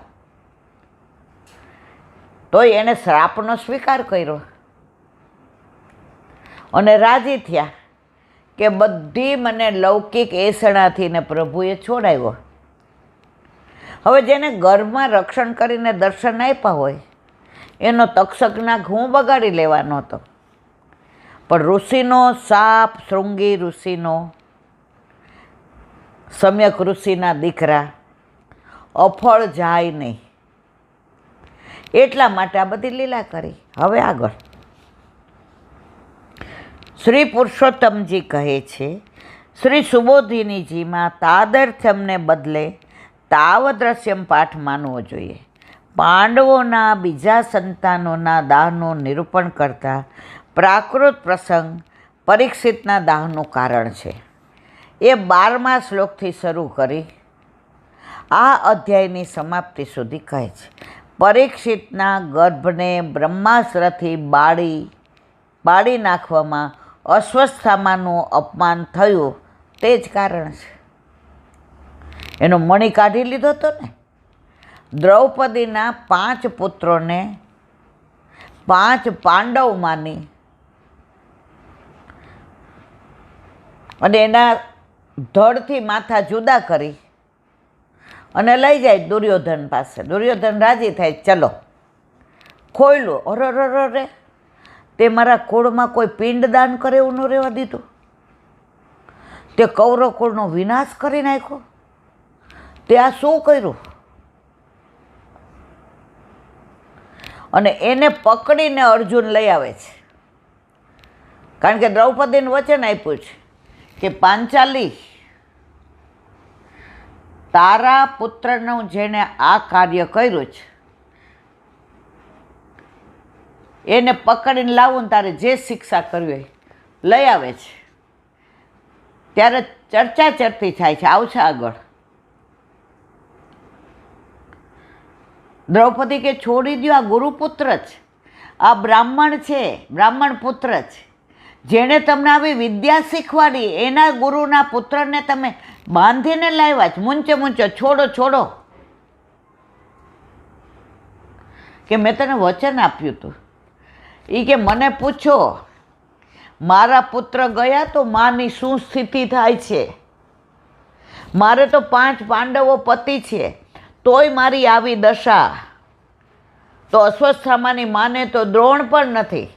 તોય એણે શ્રાપનો સ્વીકાર કર્યો અને રાજી થયા કે બધી મને લૌકિક એસણાથી ને પ્રભુએ છોડાવ્યો. હવે જેને ગર્ભમાં રક્ષણ કરીને દર્શન આપ્યા હોય એનો તક્ષકના ઘૂં બગાડી લેવાનો હતો, પણ ઋષિનો સાપ, શૃંગી ઋષિનો, સમ્યક ઋષિના દીકરા અફળ જાય નહીં, એટલા માટે આ બધી લીલા કરી. હવે આગળ શ્રી પુરુષોત્તમજી કહે છે, શ્રી સુબોધિનીજીમાં તાદર્થ્યમને બદલે તાવદ્રશ્યમ પાઠ માનવો જોઈએ. પાંડવોના બીજા સંતાનોના દાહનું નિરૂપણ કરતા પ્રાકૃત પ્રસંગ પરીક્ષિતના દાહનું કારણ છે. એ 12મા શ્લોકથી શરૂ કરી આ અધ્યાયની સમાપ્તિ સુધી કહે છે. પરીક્ષિતના ગર્ભને બ્રહ્માસ્ત્રથી બાળી નાખવામાં અશ્વત્થામાનું અપમાન થયું તે જ કારણ છે. એનો મણી કાઢી લીધો હતો ને. દ્રૌપદીના 5 પુત્રોને 5 પાંડવ માની અને એના ધડથી માથા જુદા કરી અને લઈ જાય દુર્યોધન પાસે. દુર્યોધન રાજી થાય, ચલો ખોયલું. અરે તે મારા કુળમાં કોઈ પિંડદાન કરે એવું ન રહેવા દીધું, તે કૌરવ કુળનો વિનાશ કરી નાખ્યો, તે આ શું કર્યું? અને એને પકડીને અર્જુન લઈ આવે છે, કારણ કે દ્રૌપદીને વચન આપ્યું છે કે પાંચાલી, તારા પુત્રનું જેણે આ કાર્ય કર્યું છે એને પકડીને લાવું ને તારે જે શિક્ષા કરવી હોય લઈ આવે છે. ત્યારે ચર્ચા ચર્ચી થાય છે, આવશે આગળ. દ્રૌપદી કે છોડી દો, આ ગુરુપુત્ર છે, આ બ્રાહ્મણ છે, બ્રાહ્મણ પુત્ર છે, જેણે તમને આવી વિદ્યા શીખવાડી એના ગુરુના પુત્રને તમે બાંધીને લાવ્યા છે. મૂંચો છોડો કે મેં તને વચન આપ્યું હતું. એ કે મને પૂછો, મારા પુત્ર ગયા તો માની શું સ્થિતિ થાય છે? મારે તો 5 પાંડવો પતિ છે, તોય મારી આવી દશા. તો અશ્વત્થામાની માને તો દ્રોણ પણ નથી,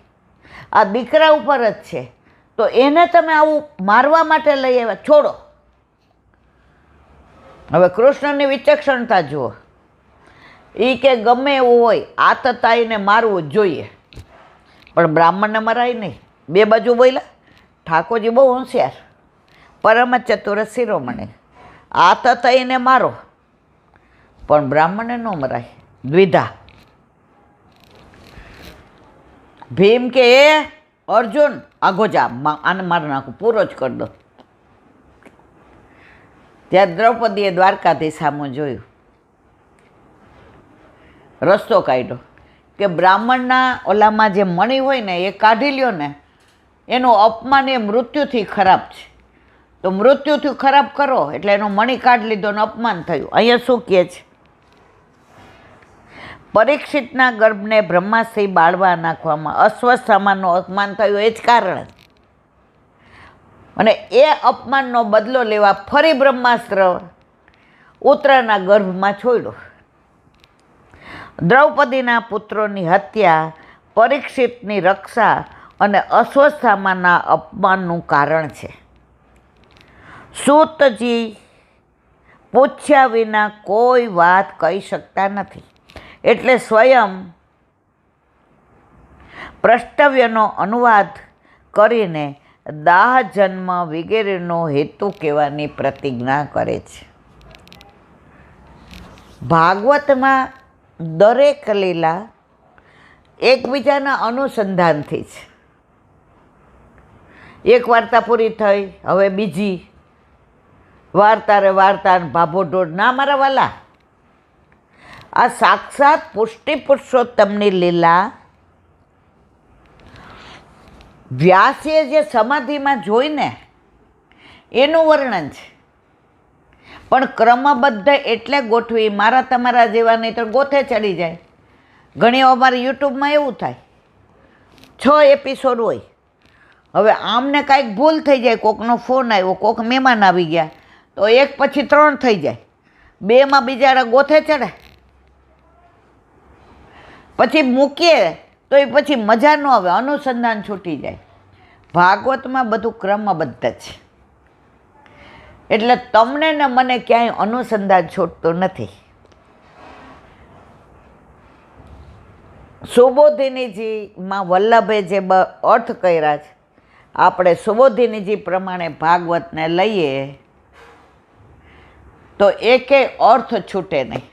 આ દીકરા ઉપર જ છે, તો એને તમે આવું મારવા માટે લઈ આવ્યા, છોડો. હવે કૃષ્ણની વિચક્ષણતા જુઓ. એ કે ગમે એવું હોય આતતાઈને મારવું જ જોઈએ, પણ બ્રાહ્મણને મરાય નહીં. 2 બાજુ બોલ્યા. ઠાકોરજી બહુ હોશિયાર, પરમ ચતુર શિરોમણી. આતતાઈને મારો પણ બ્રાહ્મણને ન મરાય. દ્વિધા. ભીમ કે એ અર્જુન આગો જા, આને મારી નાખું, પૂરો જ કરી દો. ત્યાં દ્રૌપદીએ દ્વારકાધીશ સામું જોયું, રસ્તો કાઢ્યો કે બ્રાહ્મણના ઓલામાં જે મણી હોય ને એ કાઢી લ્યો ને, એનું અપમાન એ મૃત્યુથી ખરાબ છે, તો મૃત્યુથી ખરાબ કરો એટલે એનો મણી કાઢી લીધો અને અપમાન થયું. અહીંયા શું કહે છે? પરીક્ષિતના ગર્ભને બ્રહ્માસ્ત્રથી બાળવા નાખવામાં અશ્વત્થામાનું અપમાન થયું એ જ કારણ. અને એ અપમાનનો બદલો લેવા ફરી બ્રહ્માસ્ત્ર ઉત્તરાના ગર્ભમાં છોડ્યો. દ્રૌપદીના પુત્રોની હત્યા પરીક્ષિતની રક્ષા અને અશ્વત્થામાના અપમાનનું કારણ છે. સૂતજી પૂછ્યા વિના કોઈ વાત કહી શકતા નથી, એટલે સ્વયં પ્રષ્ટવ્યનો અનુવાદ કરીને દાહ જન્મ વગેરેનો હેતુ કહેવાની પ્રતિજ્ઞા કરે છે. ભાગવતમાં દરેક લીલા એકબીજાના અનુસંધાનથી છે. એક વાર્તા પૂરી થઈ, હવે બીજી વાર્તા રે વાર્તા ભાભોઢોળ ના મારા વાલા. આ સાક્ષાત પુષ્ટિ પુરુષોત્તમની લીલા વ્યાસે જે સમાધિમાં જોઈને એનું વર્ણન છે. પણ ક્રમબદ્ધ એટલે ગોઠવી, મારા તમારા જેવા નહીં તો ગોથે ચડી જાય. ઘણી અમારી યુટ્યુબમાં એવું થાય, 6 એપિસોડ હોય. હવે આમને કાંઈક ભૂલ થઈ જાય, કોકનો ફોન આવ્યો, કોક મહેમાન આવી ગયા, તો એક પછી 3 થઈ જાય. 2માં બિચારા ગોથે ચડે. પછી મૂકીએ તો એ પછી મજા ન આવે, અનુસંધાન છૂટી જાય. ભાગવતમાં બધું ક્રમબદ્ધ છે, એટલે તમને ને મને ક્યાંય અનુસંધાન છૂટતું નથી. સુબોધિનીજીમાં વલ્લભે જે અર્થ કર્યા છે, આપણે સુબોધિનીજી પ્રમાણે ભાગવતને લઈએ તો એકેય અર્થ છૂટે નહીં.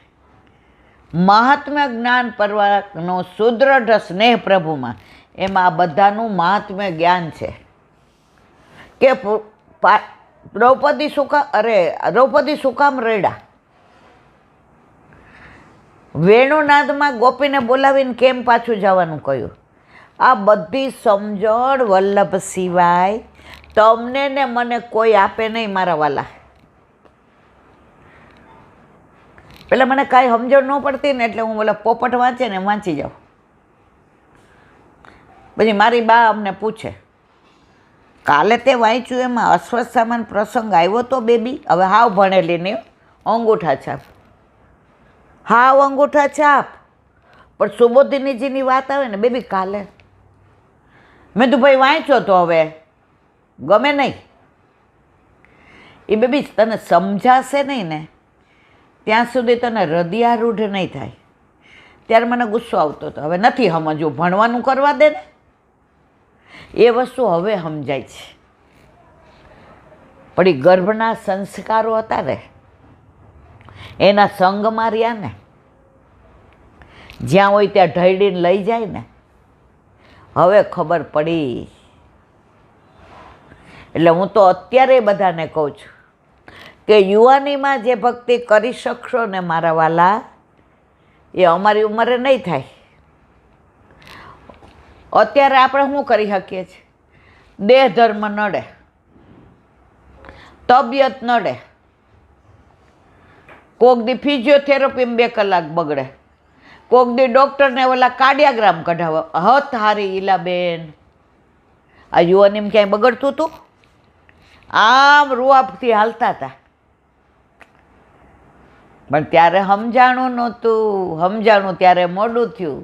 મહાત્મ્ય જ્ઞાન પર્વનો સુદૃઢ સ્નેહ પ્રભુમાં, એમાં આ બધાનું મહાત્મ્ય જ્ઞાન છે કે દ્રૌપદી શું કામ રડ્યા, વેણુનાદમાં ગોપીને બોલાવીને કેમ પાછું જવાનું કહ્યું. આ બધી સમજણ વલ્લભ સિવાય તમને ને મને કોઈ આપે નહીં મારા વાલા. પેલા મને કાંઈ સમજણ ન પડતી ને એટલે હું બોલા પોપટ વાંચે ને વાંચી જાઉં. પછી મારી બા અમને પૂછે, કાલે તે વાંચ્યું એમાં અશ્વત્થામાનો પ્રસંગ આવ્યો તો બેબી? હવે હાવ ભણેલી નહીં, અંગૂઠા છાપ, હાવ અંગૂઠા છાપ. પણ સુબોધિનીજીની વાત આવે ને, બેબી કાલે મેં તું ભાઈ વાંચ્યો તો હવે ગમે નહીં. એ બેબી તને સમજાશે નહીં ને ત્યાં સુધી તને હૃદયારૂઢ નહીં થાય. ત્યારે મને ગુસ્સો આવતો હતો, હવે નથી સમજવું, ભણવાનું કરવા દે ને. એ વસ્તુ હવે સમજાય છે. પણ એ ગર્ભના સંસ્કારો હતા ને, એના સંગમાં રહ્યા ને, જ્યાં હોય ત્યાં ઢળીને લઈ જાય ને, હવે ખબર પડી. એટલે હું તો અત્યારે બધાને કહું છું કે યુવાનીમાં જે ભક્તિ કરી શકશો ને મારા વાલા, એ અમારી ઉંમરે નહીં થાય. અત્યારે આપણે શું કરી શકીએ છીએ? દેહ ધર્મ નડે, તબિયત નડે, કોક દી ફિઝિયોથેરાપીમાં 2 કલાક બગડે, કોક દી ડૉક્ટરને ઓલા કાર્ડિયાગ્રામ કઢાવો. હત હારી ઈલાબેન, આ યુવાનીમાં ક્યાંય બગડતું હતું? આમ રૂઆબથી હાલતા હતા. પણ ત્યારે સમજાણું નહોતું, સમજાણું ત્યારે મોડું થયું.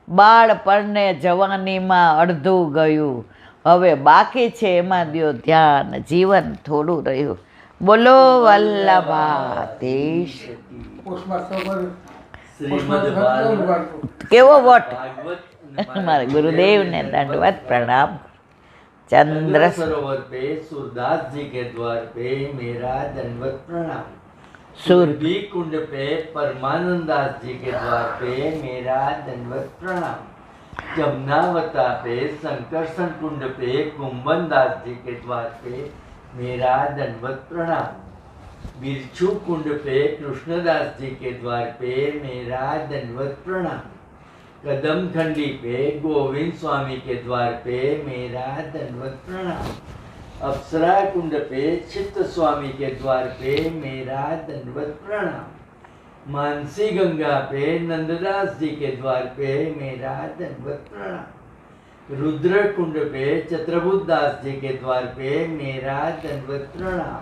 બાળપણને જવાનીમાં અડધું ગયું, હવે બાકી છે એમાં દ્યો ધ્યાન, જીવન થોડું રહ્યું. બોલો વલ્લભાધીશ. કેવો વટ! મારે ગુરુદેવને દંડવત પ્રણામ. चंद्र सरोवर पे सूरदास जी के द्वार पे मेरा दंडवत प्रणाम। सुरभि कुंड पे परमानंद दास जी के द्वार पे मेरा दंडवत प्रणाम। जमुनावता पे संकर्षण कुंड पे कुंभन दास जी के द्वार पे मेरा दंडवत प्रणाम। बिरछू कुंड पे कृष्णदास जी के द्वार पे मेरा दंडवत प्रणाम। कदम खंडी पे गोविंद स्वामी के द्वार पे मेरा दंडवत प्रणाम। अप्सरा कुंड पे चित्त स्वामी के द्वार पे मेरा दंडवत प्रणाम। मानसी गंगा पे नंददास जी के द्वार पे मेरा दंडवत प्रणाम। रुद्र कुंड पे चत्रभुज दास जी के द्वार पे मेरा दंडवत प्रणाम।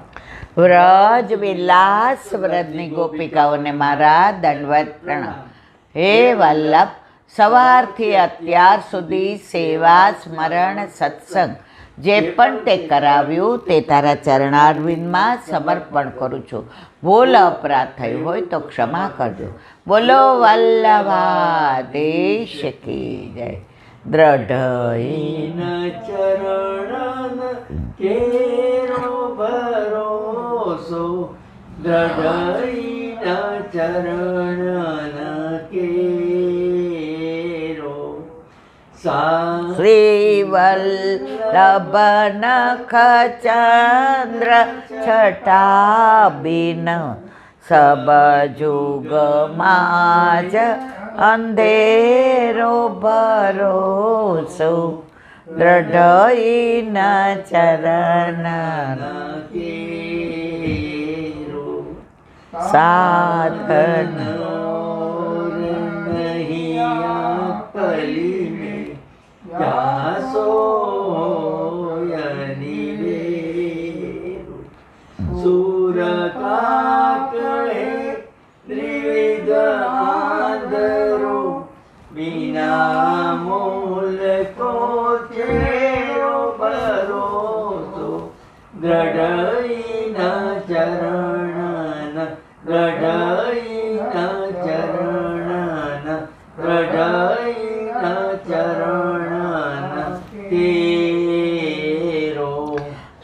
व्रज विलास व्रजनी गोपिकाओने मारा दंडवत प्रणाम। हे वल्लभ, સવારથી અત્યાર સુધી સેવા સ્મરણ સત્સંગ જે પણ તે કરાવ્યું તે તારા ચરણારવિંદમાં સમર્પણ કરું છું. ભૂલ અપરાધ થયું હોય તો ક્ષમા કરજો. બોલો વલ્લભાધીશ કી જય. દ્રઢઈ ચરણ કેરો ભરોસો દ્રઢઈ ચરણ કેરો શ્રી વલ્લભ નખ ચંદ્ર છટા બિન સબ જુગ માજ અંધેરો ભરોસો દ્રઢઈ ન ચરણ કેરો સાધન કલીને સોયનિવેરુ સુર કાકહે ત્રિવિધ આંધરો વિના મૂલ કો ચેરો ભરોસો દ્રઢઈ ન ચરણ દ્રઢઈ ન ચરણ દ્રઢઈ ન ચરણ કેરો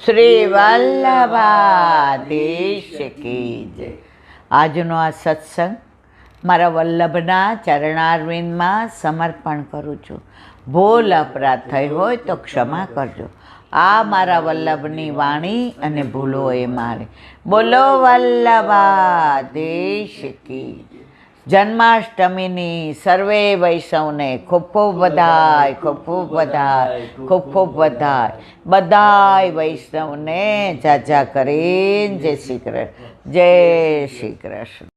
શ્રી વલ્લભાધીશ કી જય. આજનો આ સત્સંગ મારા વલ્લભના ચરણારવિંદમાં સમર્પણ કરું છું. ભૂલ અપરાધ થઈ હોય તો ક્ષમા કરજો. આ મારા વલ્લભની વાણી અને ભૂલો એ મારે. બોલો વલ્લભાધીશ કી. જન્માષ્ટમીની સર્વે વૈષ્ણવને ખૂબ ખૂબ બધાય, ખૂબ ખૂબ બધાય, ખૂબ ખૂબ બધાય. બધાય વૈષ્ણવને જાજા કરીને જય શ્રી કૃષ્ણ, જય શ્રી કૃષ્ણ.